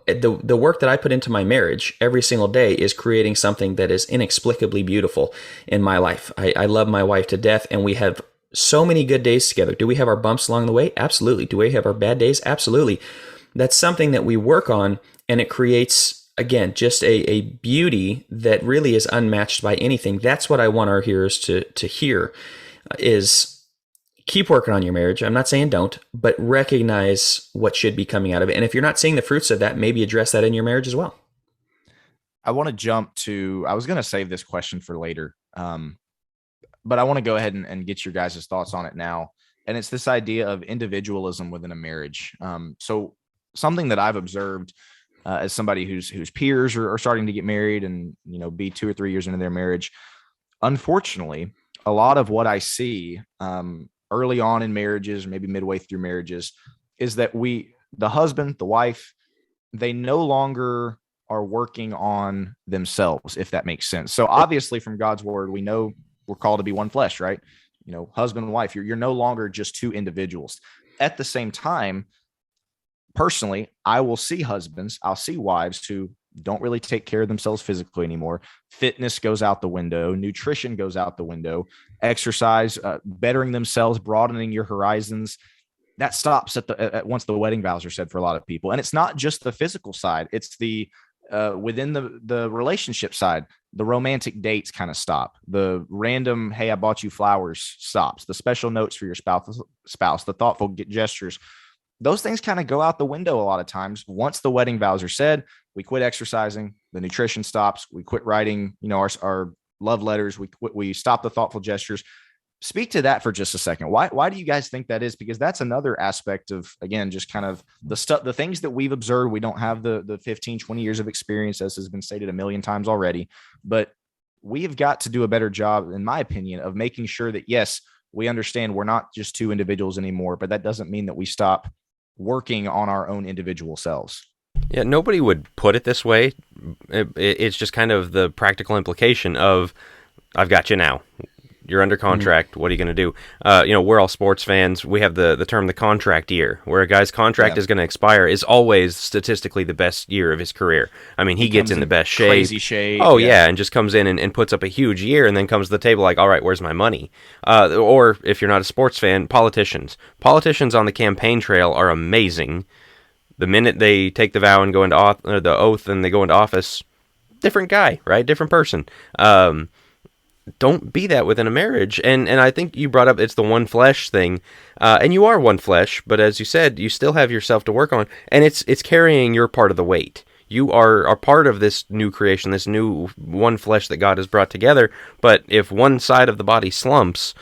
The work that I put into my marriage every single day is creating something that is inexplicably beautiful in my life. I love my wife to death, and we have so many good days together. Do we have our bumps along the way? Absolutely. Do we have our bad days? Absolutely. That's something that we work on, and it creates, again, just a beauty that really is unmatched by anything. That's what I want our hearers to hear, is keep working on your marriage. I'm not saying don't, but recognize what should be coming out of it. And if you're not seeing the fruits of that, maybe address that in your marriage as well. I want to jump to, I was going to save this question for later, but I want to go ahead and get your guys' thoughts on it now. And it's this idea of individualism within a marriage. So something that I've observed as somebody whose peers are starting to get married and, you know, be 2 or 3 years into their marriage, unfortunately, a lot of what I see early on in marriages, maybe midway through marriages, is that the husband, the wife, they no longer are working on themselves, if that makes sense. So obviously from God's word, we know we're called to be one flesh, right? Husband and wife, you're no longer just two individuals. At the same time, personally, I will see husbands, I'll see wives who don't really take care of themselves physically anymore. Fitness goes out the window, nutrition goes out the window, exercise, bettering themselves, broadening your horizons. That stops at once the wedding vows are said for a lot of people. And it's not just the physical side, it's the within the relationship side. The romantic dates kind of stop. The random, hey, I bought you flowers stops. The special notes for your spouse, the thoughtful gestures, those things kind of go out the window a lot of times. Once the wedding vows are said, we quit exercising, the nutrition stops, we quit writing, our love letters, we stop the thoughtful gestures. Speak to that for just a second. Why do you guys think that is? Because that's another aspect of, again, just kind of the things that we've observed. We don't have the 15, 20 years of experience, as has been stated a million times already, but we have got to do a better job, in my opinion, of making sure that, yes, we understand we're not just two individuals anymore, but that doesn't mean that we stop working on our own individual selves. Yeah, nobody would put it this way. It's just kind of the practical implication of, I've got you now. You're under contract. What are you going to do? We're all sports fans. We have the term the contract year, where a guy's contract is going to expire, is always statistically the best year of his career. I mean, he gets in the best shape. Crazy shape. Oh, yeah, and just comes in and puts up a huge year and then comes to the table like, all right, where's my money? Or if you're not a sports fan, politicians. Politicians on the campaign trail are amazing. The minute they take the vow and go into the oath and they go into office, different guy, right? Different person. Don't be that within a marriage. And I think you brought up it's the one flesh thing. And you are one flesh, but as you said, you still have yourself to work on. And it's carrying your part of the weight. You are part of this new creation, this new one flesh that God has brought together. But if one side of the body slumps,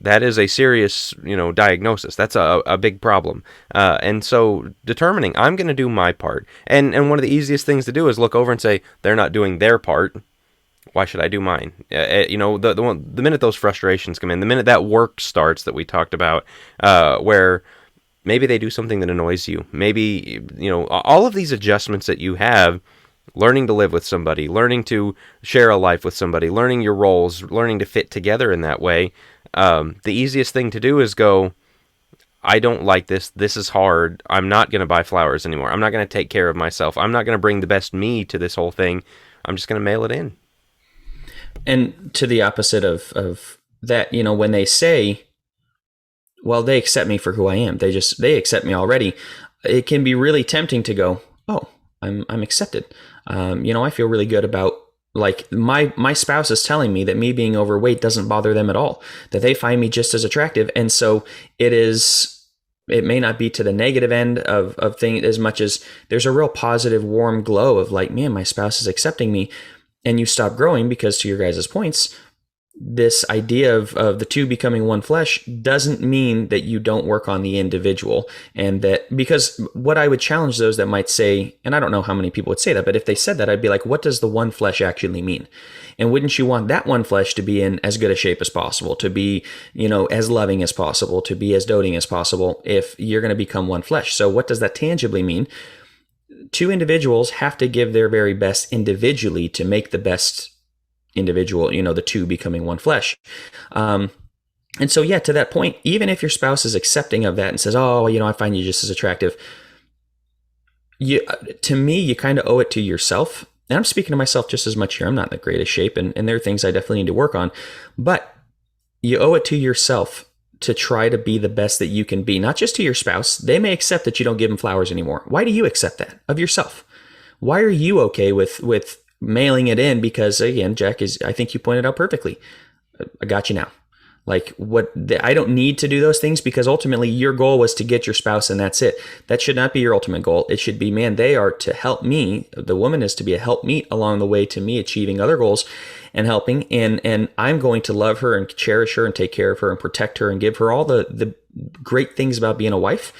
that is a serious, diagnosis. That's a big problem. And so determining, I'm going to do my part. And one of the easiest things to do is look over and say, they're not doing their part. Why should I do mine? The minute those frustrations come in, the minute that work starts that we talked about, where maybe they do something that annoys you, maybe, all of these adjustments that you have, learning to live with somebody, learning to share a life with somebody, learning your roles, learning to fit together in that way, the easiest thing to do is go, I don't like this. This is hard. I'm not going to buy flowers anymore. I'm not going to take care of myself. I'm not going to bring the best me to this whole thing. I'm just going to mail it in. And to the opposite of that, when they say, well, they accept me for who I am, they accept me already, it can be really tempting to go, oh, I'm accepted. I feel really good about, like, my spouse is telling me that me being overweight doesn't bother them at all, that they find me just as attractive. And so it may not be to the negative end of things as much as there's a real positive, warm glow of like, man, my spouse is accepting me. And you stop growing because, to your guys' points, this idea of the two becoming one flesh doesn't mean that you don't work on the individual. And that, because what I would challenge those that might say, and I don't know how many people would say that, but if they said that, I'd be like, what does the one flesh actually mean? And wouldn't you want that one flesh to be in as good a shape as possible, to be, as loving as possible, to be as doting as possible if you're going to become one flesh? So what does that tangibly mean? Two individuals have to give their very best individually to make the best individual, the two becoming one flesh. And so, yeah, to that point, even if your spouse is accepting of that and says, oh, I find you just as attractive, to me, you kind of owe it to yourself. And I'm speaking to myself just as much here. I'm not in the greatest shape, and there are things I definitely need to work on. But you owe it to yourself to try to be the best that you can be, not just to your spouse. They may accept that you don't give them flowers anymore. Why do you accept that of yourself? Why are you okay with mailing it in? Because again, Jack, I think you pointed out perfectly. I got you now. Like, I don't need to do those things, because ultimately your goal was to get your spouse and that's it. That should not be your ultimate goal. It should be, man, they are to help me. The woman is to be a helpmeet along the way to me achieving other goals and helping. And I'm going to love her and cherish her and take care of her and protect her and give her all the great things about being a wife.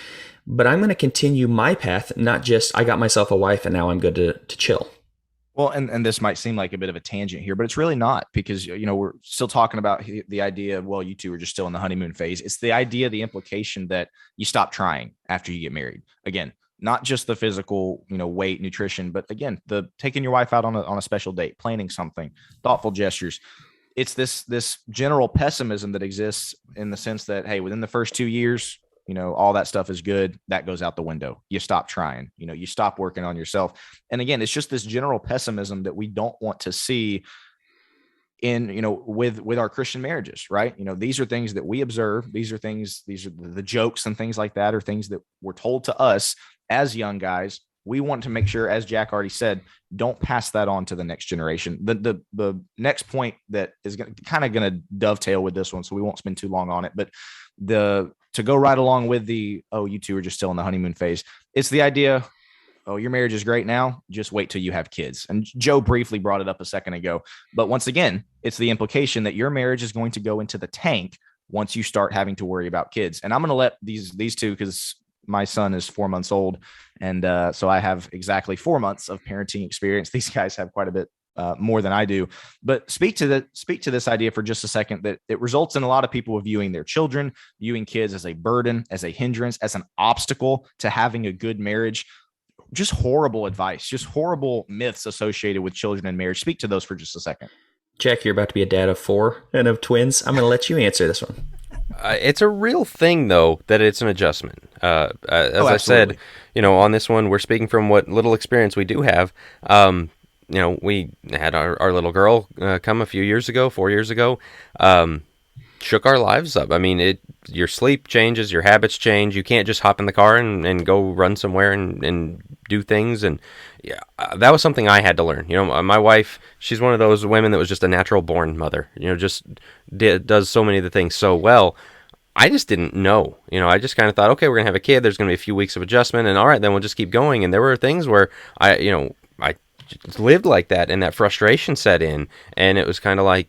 But I'm going to continue my path, not just I got myself a wife and now I'm good to chill. Well, and this might seem like a bit of a tangent here, but it's really not, because we're still talking about the idea of, well, you two are just still in the honeymoon phase. It's the idea, the implication that you stop trying after you get married. Again, not just the physical, weight, nutrition, but again, the taking your wife out on a special date, planning something, thoughtful gestures. It's this general pessimism that exists in the sense that, hey, within the first 2 years, all that stuff is good. That goes out the window. You stop trying, you stop working on yourself. And again, it's just this general pessimism that we don't want to see in, with our Christian marriages, right? These are things that we observe. These are the jokes and things like that are things that were told to us as young guys. We want to make sure, as Jack already said, don't pass that on to the next generation. The next point that is kind of going to dovetail with this one, so we won't spend too long on it, but to go right along with you two are just still in the honeymoon phase. It's the idea, your marriage is great now, just wait till you have kids. And Joe briefly brought it up a second ago, but once again, it's the implication that your marriage is going to go into the tank once you start having to worry about kids. And I'm going to let these two, because my son is 4 months old, and so I have exactly 4 months of parenting experience. These guys have quite a bit more than I do. But speak to this idea for just a second, that it results in a lot of people viewing their children, viewing kids as a burden, as a hindrance, as an obstacle to having a good marriage. Just horrible advice, just horrible myths associated with children and marriage. Speak to those for just a second. Jack, you're about to be a dad of 4 and of twins. I'm going to let you answer this one. It's a real thing, though, that it's an adjustment. I said, on this one, we're speaking from what little experience we do have. We had our little girl come a few years ago, 4 years ago, shook our lives up. I mean, your sleep changes, your habits change. You can't just hop in the car and go run somewhere and do things. And yeah, that was something I had to learn. My wife, she's one of those women that was just a natural born mother, just does so many of the things so well. I just didn't know, I just kind of thought, okay, we're going to have a kid. There's going to be a few weeks of adjustment, and all right, then we'll just keep going. And there were things where I lived like that, and that frustration set in, and it was kind of like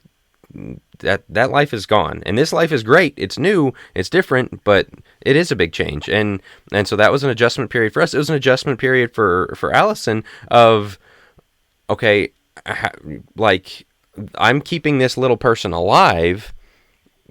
that life is gone, and this life is great. It's new, it's different, but it is a big change, and so that was an adjustment period for us. It was an adjustment period for Allison of, okay, like, I'm keeping this little person alive.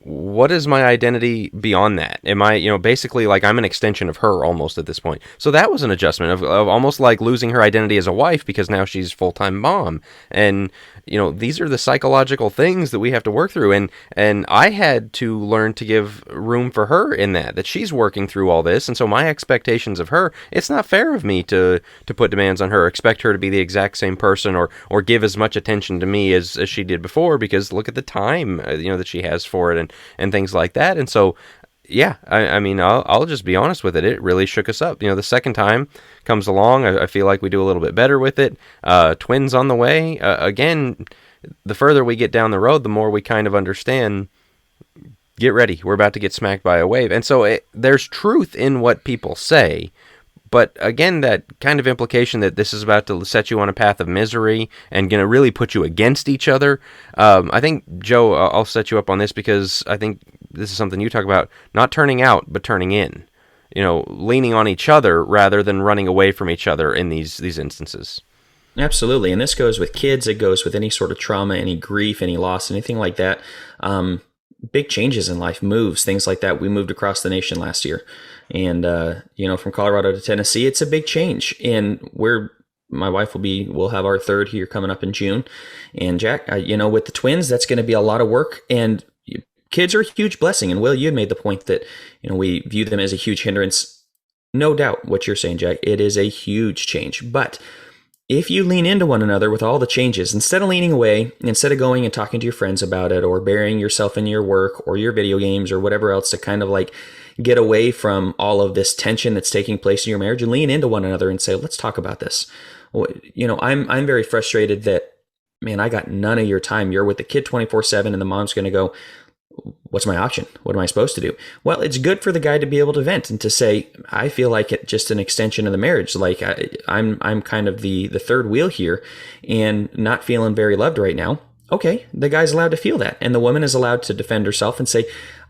What is my identity beyond that? Am I, basically, like, I'm an extension of her almost at this point. So that was an adjustment of almost like losing her identity as a wife, because now she's full-time mom. And, these are the psychological things that we have to work through. And I had to learn to give room for her in that she's working through all this. And so my expectations of her, it's not fair of me to put demands on her, expect her to be the exact same person or give as much attention to me as she did before, because look at the time, that she has for it and things like that. And so, yeah, I mean, I'll just be honest with it. It really shook us up. The second time comes along, I feel like we do a little bit better with it. Twins on the way. Again, the further we get down the road, the more we kind of understand, get ready. We're about to get smacked by a wave. And so there's truth in what people say. But again, that kind of implication that this is about to set you on a path of misery and going to really put you against each other. I think, Joe, I'll set you up on this, because I think this is something you talk about, not turning out, but turning in. Leaning on each other rather than running away from each other in these instances. Absolutely. And this goes with kids. It goes with any sort of trauma, any grief, any loss, anything like that. Big changes in life, moves, things like that. We moved across the nation last year. And, from Colorado to Tennessee, it's a big change. And my wife we'll have our third here coming up in June. And Jack, with the twins, that's going to be a lot of work. And kids are a huge blessing. And Will, you had made the point that, we view them as a huge hindrance. No doubt what you're saying, Jack. It is a huge change. But if you lean into one another with all the changes, instead of leaning away, instead of going and talking to your friends about it, or burying yourself in your work or your video games or whatever else to kind of like get away from all of this tension that's taking place in your marriage, and lean into one another and say, let's talk about this. I'm very frustrated that, man, I got none of your time. You're with the kid 24/7, and the mom's going to go, what's my option? What am I supposed to do? Well, it's good for the guy to be able to vent and to say, I feel like it's just an extension of the marriage. Like I'm kind of the third wheel here and not feeling very loved right now. Okay, the guy's allowed to feel that. And the woman is allowed to defend herself and say,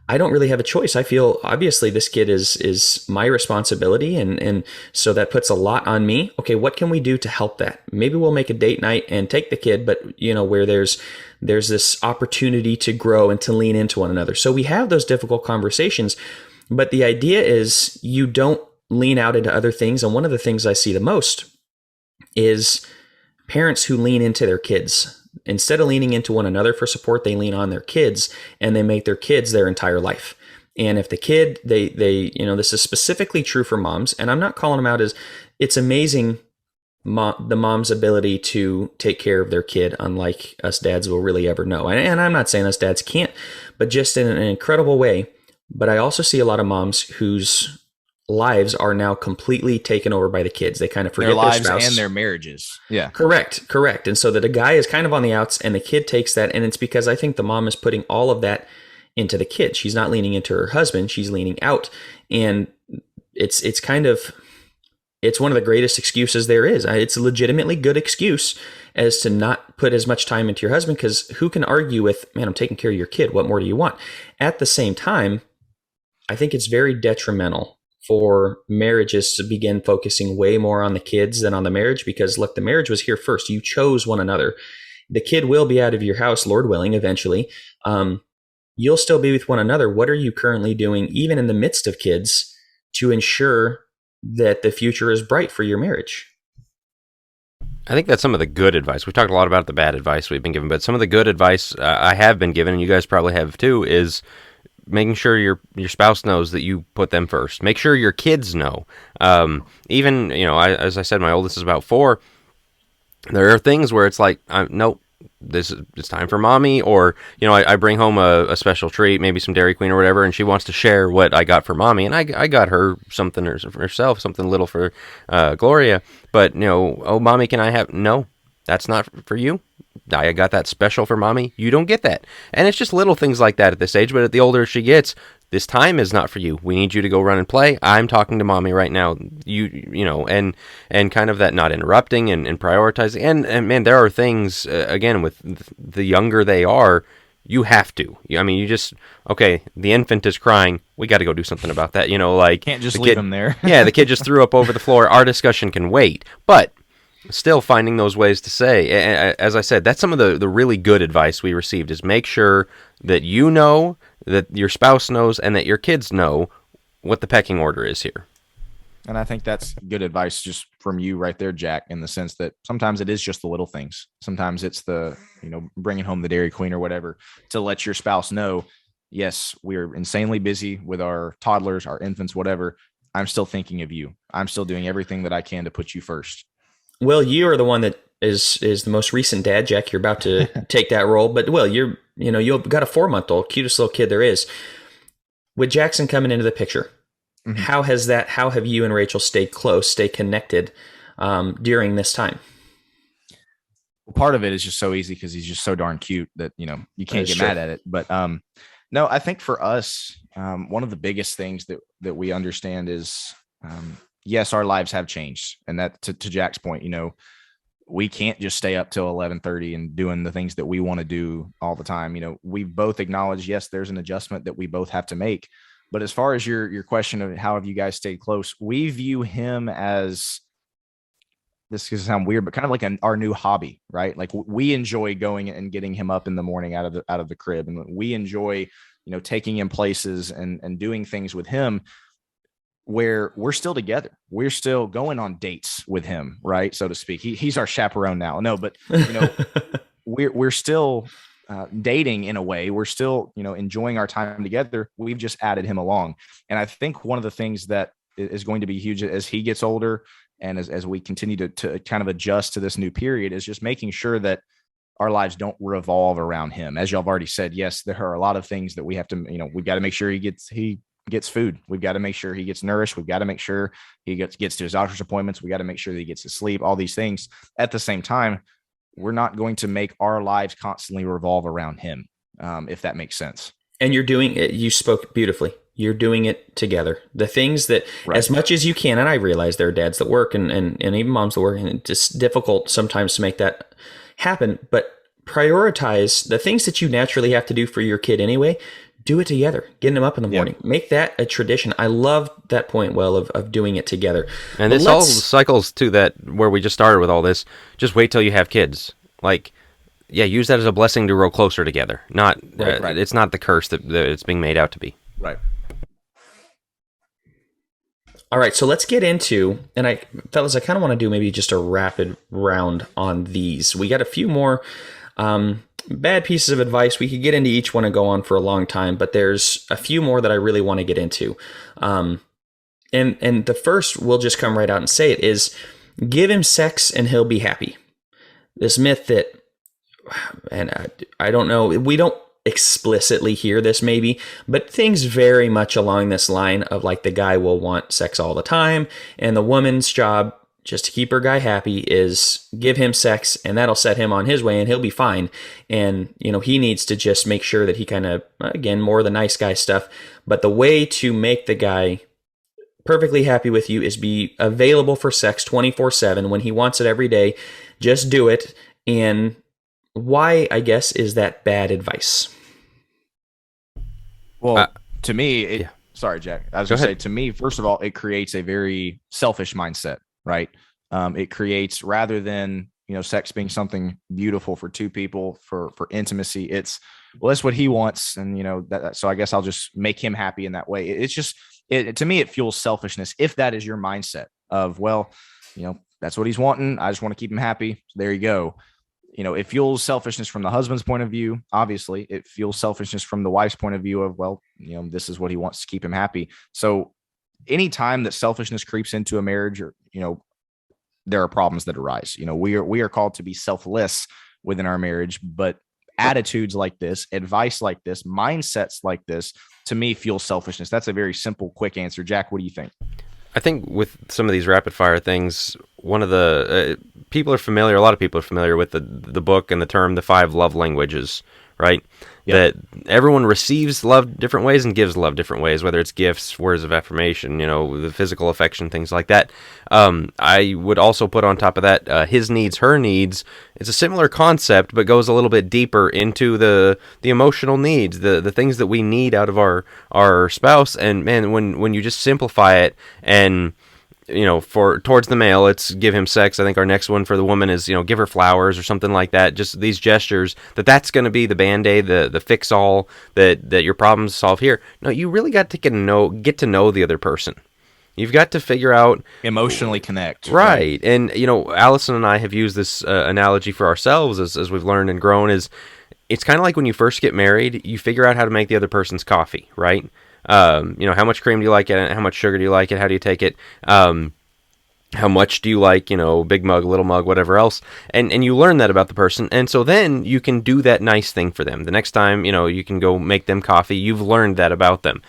I don't really have a choice. I feel obviously this kid is my responsibility, and so that puts a lot on me. Okay, what can we do to help that? Maybe we'll make a date night and take the kid, but where there's this opportunity to grow and to lean into one another. So we have those difficult conversations, but the idea is you don't lean out into other things. And one of the things I see the most is parents who lean into their kids. Instead of leaning into one another for support, they lean on their kids, and they make their kids their entire life. And if the kid, they this is specifically true for moms, and I'm not calling them out as, it's amazing the mom's ability to take care of their kid, unlike us dads will really ever know. And I'm not saying us dads can't, but just in an incredible way. But I also see a lot of moms whose lives are now completely taken over by the kids. They kind of forget their lives their spouse and their marriages. Yeah. Correct. And so that a guy is kind of on the outs and the kid takes that. And it's because I think the mom is putting all of that into the kid. She's not leaning into her husband. She's leaning out. And it's one of the greatest excuses there is. It's a legitimately good excuse as to not put as much time into your husband, because who can argue with, man, I'm taking care of your kid. What more do you want? At the same time, I think it's very detrimental for marriages to begin focusing way more on the kids than on the marriage, because look, the marriage was here first. You chose one another. The kid will be out of your house, Lord willing, eventually. You'll still be with one another. What are you currently doing, even in the midst of kids, to ensure that the future is bright for your marriage? I think that's some of the good advice. We've talked a lot about the bad advice we've been given, but some of the good advice I have been given, and you guys probably have too, is making sure your spouse knows that you put them first. Make sure your kids know. Even, as I said, my oldest is about 4. There are things where it's like, nope, it's time for mommy. Or, I bring home a special treat, maybe some Dairy Queen or whatever, and she wants to share what I got for mommy. And I got her something herself, something little for Gloria. But, oh, mommy, can I have? No, that's not for you. I got that special for mommy. You don't get that. And it's just little things like that at this age. But the older she gets, this time is not for you. We need you to go run and play. I'm talking to mommy right now. And kind of that not interrupting and prioritizing. And man, there are things, again, with the younger they are, you have to. I mean, you just, okay, the infant is crying. We got to go do something about that. Can't just leave him there. Yeah, the kid just threw up over the floor. Our discussion can wait. But still finding those ways to say, as I said, that's some of the really good advice we received, is make sure that you know, that your spouse knows, and that your kids know what the pecking order is here. And I think that's good advice just from you right there, Jack, in the sense that sometimes it is just the little things. Sometimes it's the, bringing home the Dairy Queen or whatever, to let your spouse know, yes, we're insanely busy with our toddlers, our infants, whatever. I'm still thinking of you. I'm still doing everything that I can to put you first. Will, you are the one that is the most recent dad, Jack. You're about to take that role, but Will, you've got a 4-month-old, cutest little kid there is. With Jackson coming into the picture, mm-hmm. How have you and Rachel stayed close, stay connected during this time? Well, part of it is just so easy because he's just so darn cute that, you can't get mad at it. But no, I think for us, one of the biggest things that we understand is, yes, our lives have changed. And that to Jack's point, we can't just stay up till 11:30 and doing the things that we want to do all the time. We both acknowledge, yes, there's an adjustment that we both have to make. But as far as your question of how have you guys stayed close, we view him as, this is sound weird, but kind of like our new hobby, right? Like we enjoy going and getting him up in the morning out of the crib. And we enjoy, taking him places and doing things with him where we're still together. We're still going on dates with him, right? So to speak. He's our chaperone now. No, but we're still dating in a way. We're still, enjoying our time together. We've just added him along. And I think one of the things that is going to be huge as he gets older and as we continue to kind of adjust to this new period is just making sure that our lives don't revolve around him. As y'all have already said, yes, there are a lot of things that we have to, we've got to make sure he gets food. We've got to make sure he gets nourished. We've got to make sure he gets to his doctor's appointments. We got to make sure that he gets to sleep, all these things. At the same time, we're not going to make our lives constantly revolve around him, if that makes sense. And you're doing it. You spoke beautifully. You're doing it together. The things that, right, as much as you can, and I realize there are dads that work and even moms that work, and it's just difficult sometimes to make that happen, but prioritize the things that you naturally have to do for your kid anyway. do it together, getting them up in the Yeah. morning. Make that a tradition. I love that point, Will, of doing it together. And But this all cycles to that where we just started with all this. Just wait till you have kids. Like, yeah, use that as a blessing to grow closer together. Not, Right. It's not the curse that it's being made out to be. Right. All right, so let's get into, and fellas, I kind of want to do maybe just a rapid round on these. We got a few more bad pieces of advice. We could get into each one and go on for a long time, but there's a few more that I really want to get into. And the first, we'll just come right out and say it, is give him sex and he'll be happy. This myth that, and I don't know, we don't explicitly hear this maybe, but things very much along this line of like the guy will want sex all the time, and the woman's job just to keep her guy happy is give him sex, and that'll set him on his way and he'll be fine. And, he needs to just make sure that he kind of, again, more of the nice guy stuff. But the way to make the guy perfectly happy with you is be available for sex 24/7 when he wants it every day. Just do it. And why, I guess, is that bad advice? Well, to me, yeah. Sorry, Jack. I was Go going to say, ahead. to me, first of all, it creates a very selfish mindset, right? It creates, rather than, sex being something beautiful for two people for intimacy, it's, well, that's what he wants. And, so I guess I'll just make him happy in that way. It's just, to me, it fuels selfishness. If that is your mindset of, well, that's what he's wanting, I just want to keep him happy. So there you go. It fuels selfishness from the husband's point of view. Obviously, it fuels selfishness from the wife's point of view of, well, this is what he wants to keep him happy. So anytime that selfishness creeps into a marriage, or, there are problems that arise. We are called to be selfless within our marriage, but attitudes like this, advice like this, mindsets like this, to me, fuel selfishness. That's a very simple, quick answer. Jack, what do you think? I think with some of these rapid fire things, one of the a lot of people are familiar with the book and the term, the 5 love languages, right? Yep. That everyone receives love different ways and gives love different ways, whether it's gifts, words of affirmation, the physical affection, things like that. I would also put on top of that, his needs, her needs. It's a similar concept, but goes a little bit deeper into the emotional needs, the things that we need out of our spouse. And man, when you just simplify it, and towards the male, it's give him sex. I think our next one for the woman is, give her flowers or something like that. Just these gestures, that's going to be the Band-Aid, the fix-all, that your problems solve here. No, you really got to get to know the other person. You've got to figure out... Emotionally connect. Right. And, Allison and I have used this analogy for ourselves as we've learned and grown, is it's kind of like when you first get married, you figure out how to make the other person's coffee, right? How much cream do you like it? How much sugar do you like it? How do you take it? How much do you like, big mug, little mug, whatever else? And you learn that about the person. And so then you can do that nice thing for them. The next time, you can go make them coffee. You've learned that about them.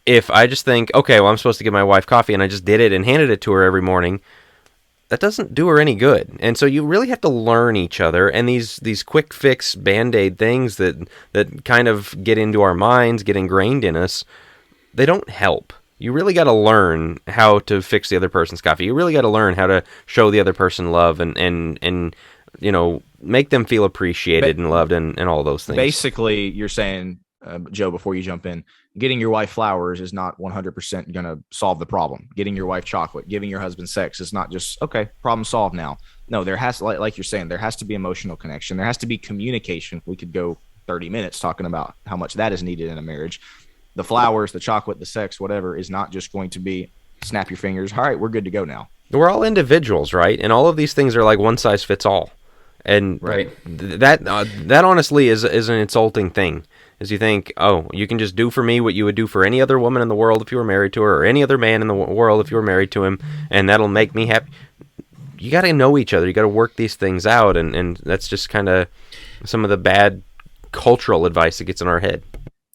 If I just think, okay, well, I'm supposed to give my wife coffee, and I just did it and handed it to her every morning, that doesn't do her any good. And so you really have to learn each other. And these quick fix Band-Aid things that kind of get into our minds, get ingrained in us, they don't help. You really got to learn how to fix the other person's coffee. You really got to learn how to show the other person love and make them feel appreciated and loved and all those things. Basically, you're saying, Joe, before you jump in, getting your wife flowers is not 100% going to solve the problem. Getting your wife chocolate, giving your husband sex is not just, okay, problem solved now. No, there has to, like you're saying, there has to be emotional connection. There has to be communication. We could go 30 minutes talking about how much that is needed in a marriage. The flowers, the chocolate, the sex, whatever, is not just going to be snap your fingers. All right, we're good to go now. We're all individuals, right? And all of these things are like one size fits all. And right. That honestly is an insulting thing. Is you think, oh, you can just do for me what you would do for any other woman in the world if you were married to her, or any other man in the world if you were married to him, and that'll make me happy. You got to know each other. You got to work these things out, and that's just kind of some of the bad cultural advice that gets in our head.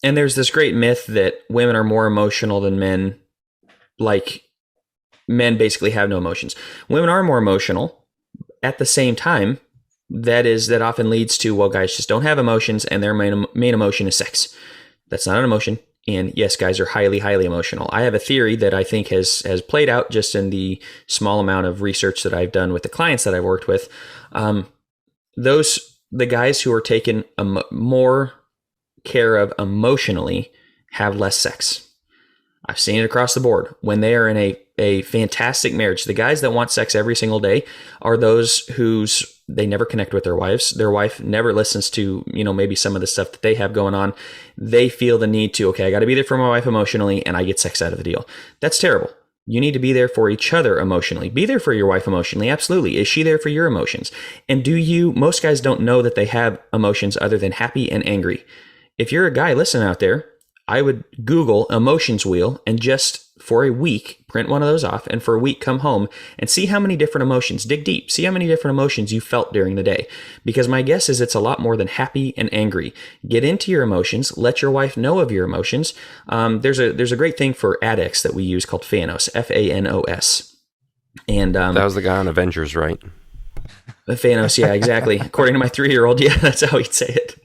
And there's this great myth that women are more emotional than men. Like, men basically have no emotions. Women are more emotional. At the same time, that often leads to, well, guys just don't have emotions, and their main emotion is sex. That's not an emotion. And yes, guys are highly, highly emotional. I have a theory that I think has played out just in the small amount of research that I've done with the clients that I've worked with. The guys who are taken more care of emotionally have less sex. I've seen it across the board. When they are in a fantastic marriage, the guys that want sex every single day are those they never connect with their wives. Their wife never listens to, maybe some of the stuff that they have going on. They feel the need to, okay, I got to be there for my wife emotionally, and I get sex out of the deal. That's terrible. You need to be there for each other emotionally. Be there for your wife emotionally. Absolutely. Is she there for your emotions? And most guys don't know that they have emotions other than happy and angry. If you're a guy listening out there, I would Google emotions wheel and just for a week, print one of those off, and for a week come home and see how many different emotions, dig deep, see how many different emotions you felt during the day. Because my guess is it's a lot more than happy and angry. Get into your emotions, let your wife know of your emotions. There's a great thing for addicts that we use called Fanos, Fanos. And that was the guy on Avengers, right? Thanos, yeah, exactly. According to my 3-year-old, yeah, that's how he'd say it.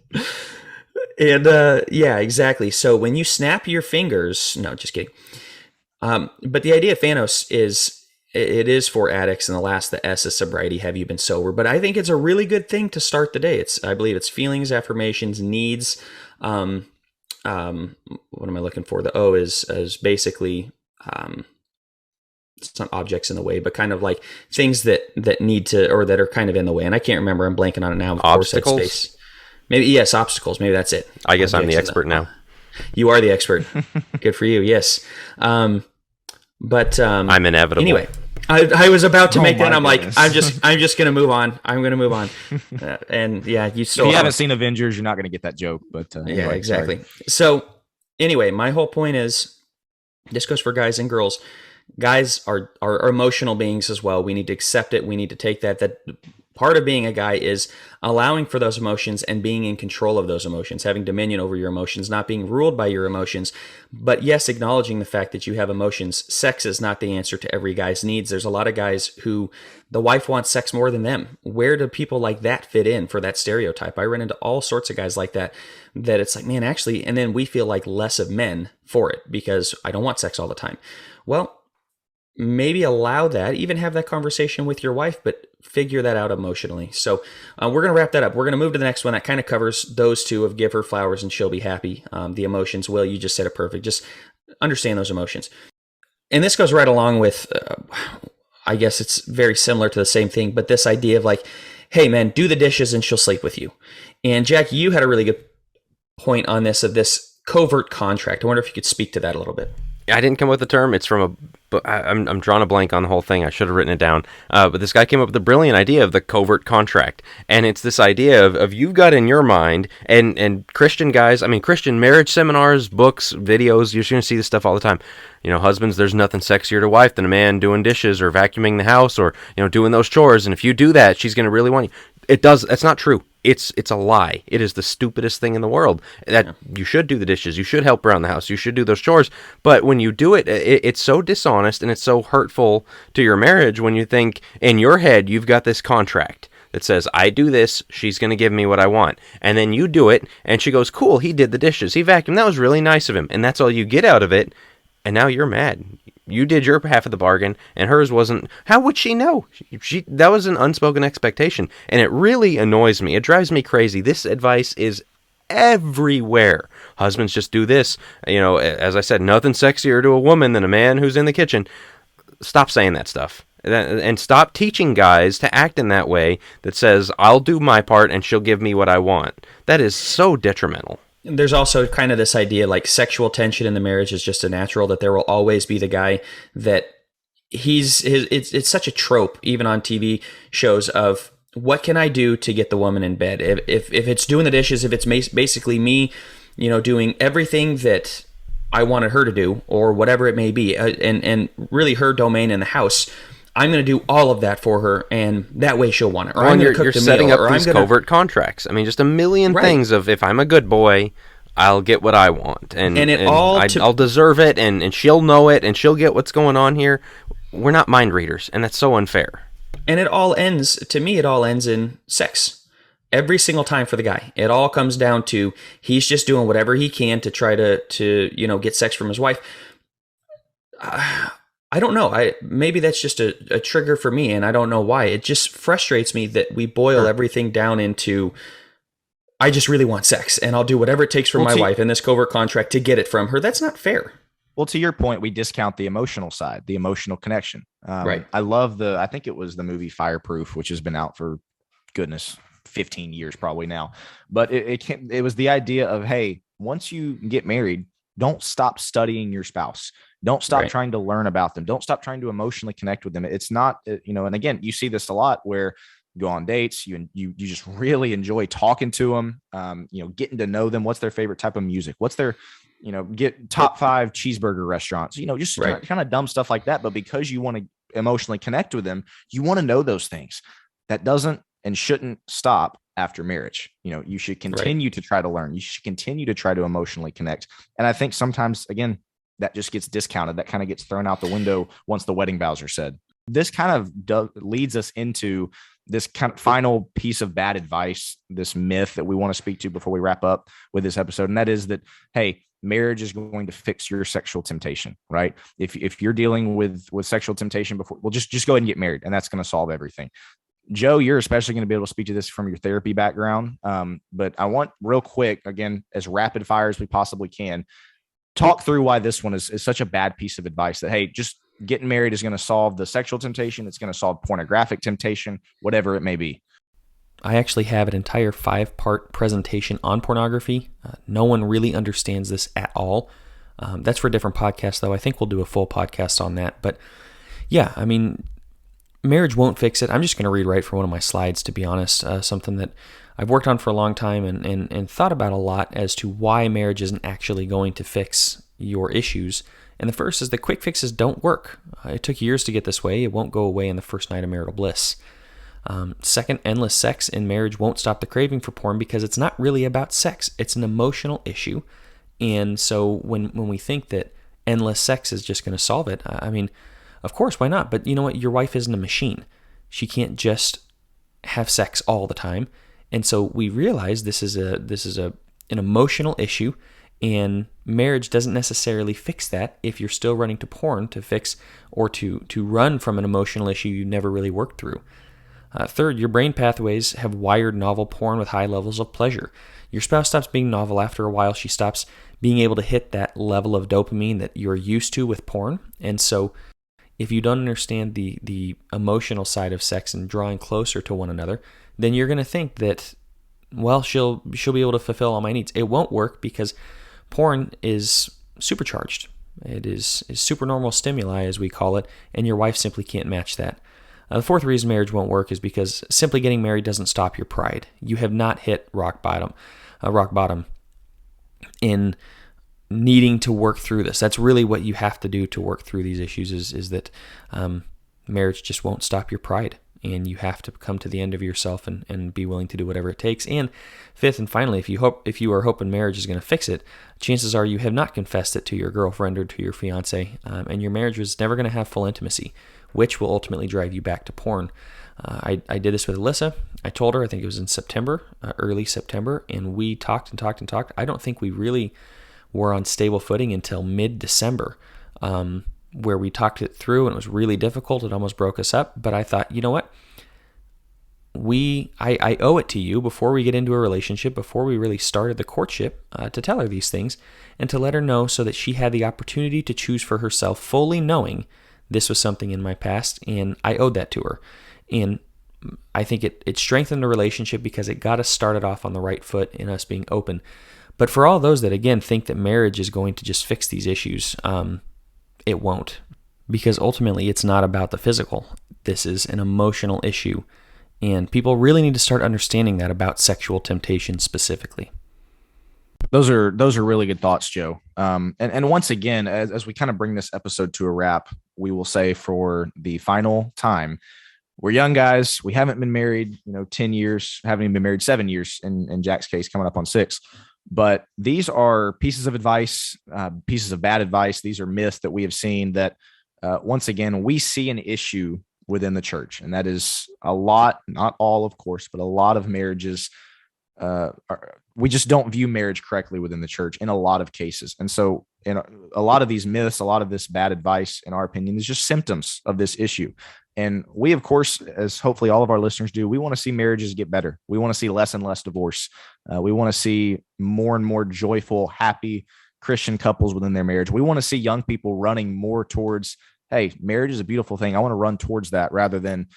And yeah, exactly. So when you snap your fingers, no, just kidding. But the idea of Thanos it is for addicts, and the S is sobriety. Have you been sober? But I think it's a really good thing to start the day. I believe it's feelings, affirmations, needs. What am I looking for? The O is basically, it's not objects in the way, but kind of like things that need to, or that are kind of in the way. And I can't remember. I'm blanking on it now. Obstacles? Maybe, yes, obstacles. Maybe that's it. I guess I'm the expert now. You are the expert. Good for you. Yes. But I'm inevitable. Anyway, I was about to make that. I'm goodness. like, I'm just going to move on. I'm going to move on. And yeah, you still. If you haven't seen Avengers, you're not going to get that joke. But yeah, anyway, exactly. Sorry. So anyway, my whole point is, this goes for guys and girls. Guys are emotional beings as well. We need to accept it. We need to take that part of being a guy is allowing for those emotions and being in control of those emotions, having dominion over your emotions, not being ruled by your emotions. But yes, acknowledging the fact that you have emotions. Sex is not the answer to every guy's needs. There's a lot of guys who the wife wants sex more than them. Where do people like that fit in for that stereotype? I run into all sorts of guys like that it's like, man, actually, and then we feel like less of men for it because I don't want sex all the time. Well, maybe allow that, even have that conversation with your wife, but figure that out emotionally. So we're going to wrap that up. We're going to move to the next one that kind of covers those two of give her flowers and she'll be happy. The emotions, Will, you just said it perfect. Just understand those emotions. And this goes right along with, I guess it's very similar to the same thing, but this idea of like, hey man, do the dishes and she'll sleep with you. And Jack, you had a really good point on this, of this covert contract. I wonder if you could speak to that a little bit. I didn't come up with the term. It's from I'm drawing a blank on the whole thing. I should have written it down. But this guy came up with the brilliant idea of the covert contract. And it's this idea of you've got in your mind, and Christian guys, Christian marriage seminars, books, videos, you're going to see this stuff all the time. Husbands, there's nothing sexier to wife than a man doing dishes or vacuuming the house or, doing those chores. And if you do that, she's going to really want you. That's not true. It's a lie. It is the stupidest thing in the world. That you should do the dishes, you should help around the house, you should do those chores. But when you do it, it's so dishonest and it's so hurtful to your marriage when you think in your head you've got this contract that says, I do this, she's going to give me what I want. And then you do it, and she goes, cool, he did the dishes, he vacuumed, that was really nice of him. And that's all you get out of it, and now you're mad. You did your half of the bargain, and hers wasn't. How would she know? That was an unspoken expectation, and it really annoys me. It drives me crazy. This advice is everywhere. Husbands, just do this. As I said, nothing sexier to a woman than a man who's in the kitchen. Stop saying that stuff. And stop teaching guys to act in that way that says, I'll do my part and she'll give me what I want. That is so detrimental. There's also kind of this idea like sexual tension in the marriage is just a natural, that there will always be the guy that it's such a trope, even on TV shows, of what can I do to get the woman in bed? If it's doing the dishes, if it's basically me, doing everything that I wanted her to do or whatever it may be, and really her domain in the house, I'm going to do all of that for her, and that way she'll want it. Or I'm going to cook the meal. You're setting up these covert contracts. Just a million things of, if I'm a good boy, I'll get what I want, and I'll deserve it, and she'll know it, and she'll get what's going on here. We're not mind readers, and that's so unfair. And it all ends in sex. Every single time for the guy. It all comes down to he's just doing whatever he can to try to get sex from his wife. I don't know. Maybe that's just a trigger for me, and I don't know why. It just frustrates me that we boil everything down into I just really want sex and I'll do whatever it takes for my to, wife in this covert contract to get it from her. That's not fair. well, to your point, we discount the emotional side, the emotional connection. Right. I love I think it was the movie Fireproof, which has been out for goodness, 15 years probably now. But it was the idea of, hey, once you get married, don't stop studying your spouse. Don't stop trying to learn about them. Don't stop trying to emotionally connect with them. It's not, and again, you see this a lot where you go on dates, you just really enjoy talking to them, getting to know them. What's their favorite type of music? What's their, get top 5 cheeseburger restaurants, just kind of dumb stuff like that. But because you want to emotionally connect with them, you want to know those things. That doesn't and shouldn't stop after marriage. You should continue to try to learn. You should continue to try to emotionally connect. And I think sometimes, again, that just gets discounted. That kind of gets thrown out the window once the wedding vows are said. This kind of leads us into this kind of final piece of bad advice, this myth that we want to speak to before we wrap up with this episode. And that is that, hey, marriage is going to fix your sexual temptation, right? If you're dealing with sexual temptation before, well, just go ahead and get married, and that's going to solve everything. Joe, you're especially going to be able to speak to this from your therapy background. But I want real quick, again, as rapid fire as we possibly can, talk through why this one is such a bad piece of advice that, hey, just getting married is going to solve the sexual temptation. It's going to solve pornographic temptation, whatever it may be. I actually have an entire 5-part presentation on pornography. No one really understands this at all. That's for a different podcast, though. I think we'll do a full podcast on that. But yeah, I mean, marriage won't fix it. I'm just going to read right from one of my slides, to be honest, something that I've worked on for a long time and thought about a lot as to why marriage isn't actually going to fix your issues. And the first is that quick fixes don't work. It took years to get this way. It won't go away in the first night of marital bliss. Second, endless sex in marriage won't stop the craving for porn because it's not really about sex. It's an emotional issue. And so when we think that endless sex is just going to solve it, I mean, of course, why not? But you know what? Your wife isn't a machine. She can't just have sex all the time. And so we realize this is an emotional issue, and marriage doesn't necessarily fix that if you're still running to porn to fix or to run from an emotional issue you never really worked through. Third, your brain pathways have wired novel porn with high levels of pleasure. Your spouse stops being novel after a while. She stops being able to hit that level of dopamine that you're used to with porn. And so if you don't understand the emotional side of sex and drawing closer to one another, then you're going to think that, well, she'll be able to fulfill all my needs. It won't work because porn is supercharged. It is supernormal stimuli, as we call it, and your wife simply can't match that. The fourth reason marriage won't work is because simply getting married doesn't stop your pride. You have not hit rock bottom in needing to work through this. That's really what you have to do to work through these issues is that marriage just won't stop your pride. And you have to come to the end of yourself and be willing to do whatever it takes. And fifth and finally, if you are hoping marriage is going to fix it, chances are you have not confessed it to your girlfriend or to your fiance, and your marriage was never going to have full intimacy, which will ultimately drive you back to porn. I did this with Alyssa. I told her, I think it was in September, early September, and we talked and talked and talked. I don't think we really were on stable footing until mid-December, where we talked it through, and it was really difficult. It almost broke us up. But I thought, you know what? I owe it to you before we get into a relationship, before we really started the courtship, to tell her these things and to let her know so that she had the opportunity to choose for herself, fully knowing this was something in my past, and I owed that to her. And I think it strengthened the relationship because it got us started off on the right foot in us being open. But for all those that, again, think that marriage is going to just fix these issues, it won't, because ultimately it's not about the physical. This is an emotional issue, and people really need to start understanding that about sexual temptation specifically. Those are really good thoughts, Joe. And once again, as we kind of bring this episode to a wrap, we will say for the final time, we're young guys. We haven't been married, 10 years, haven't even been married 7 years in Jack's case, coming up on 6. But these are pieces of advice, pieces of bad advice. These are myths that we have seen that, once again, we see an issue within the church. And that is a lot, not all, of course, but a lot of marriages. We just don't view marriage correctly within the church in a lot of cases. And so in a lot of these myths, a lot of this bad advice, in our opinion, is just symptoms of this issue. And we, of course, as hopefully all of our listeners do, we want to see marriages get better. We want to see less and less divorce. We want to see more and more joyful, happy Christian couples within their marriage. We want to see young people running more towards, hey, marriage is a beautiful thing. I want to run towards that rather than,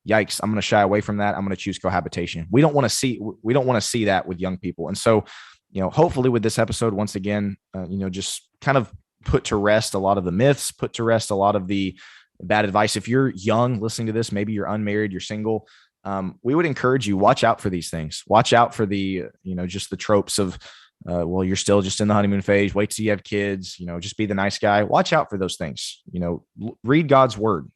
yikes, I'm going to shy away from that. I'm going to choose cohabitation. We don't want to see that with young people. And so, hopefully with this episode, once again, just kind of put to rest a lot of the myths, put to rest a lot of the bad advice. If you're young listening to this, maybe you're unmarried, you're single, we would encourage you, watch out for these things. Watch out for the, just the tropes of, well, you're still just in the honeymoon phase. Wait till you have kids, just be the nice guy. Watch out for those things, read God's word,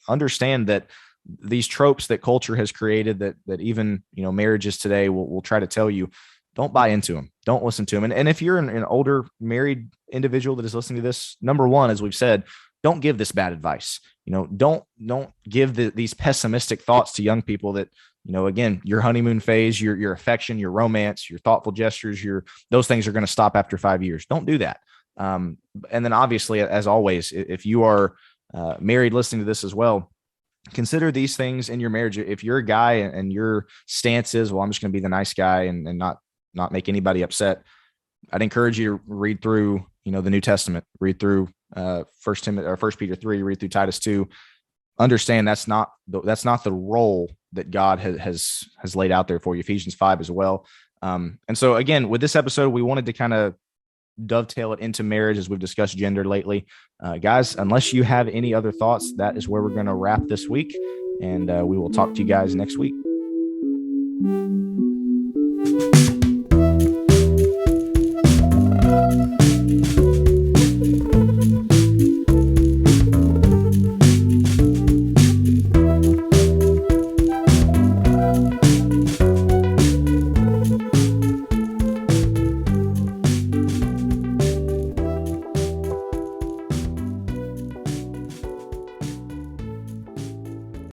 understand that these tropes that culture has created that even, marriages today will try to tell you, don't buy into them. Don't listen to them. And if you're an older married individual that is listening to this, number one, as we've said, don't give this bad advice. Don't give these pessimistic thoughts to young people that, again, your honeymoon phase, your affection, your romance, your thoughtful gestures, those things are going to stop after 5 years. Don't do that. And then obviously, as always, if you are married listening to this as well, consider these things in your marriage. If you're a guy and your stance is, well, I'm just going to be the nice guy and not make anybody upset, I'd encourage you to read through, the New Testament, read through First Peter 3, read through Titus 2. Understand that's not the role that God has laid out there for you. Ephesians 5 as well. And so again, with this episode, we wanted to kind of dovetail it into marriage as we've discussed gender lately. Guys, unless you have any other thoughts, that is where we're going to wrap this week. And we will talk to you guys next week.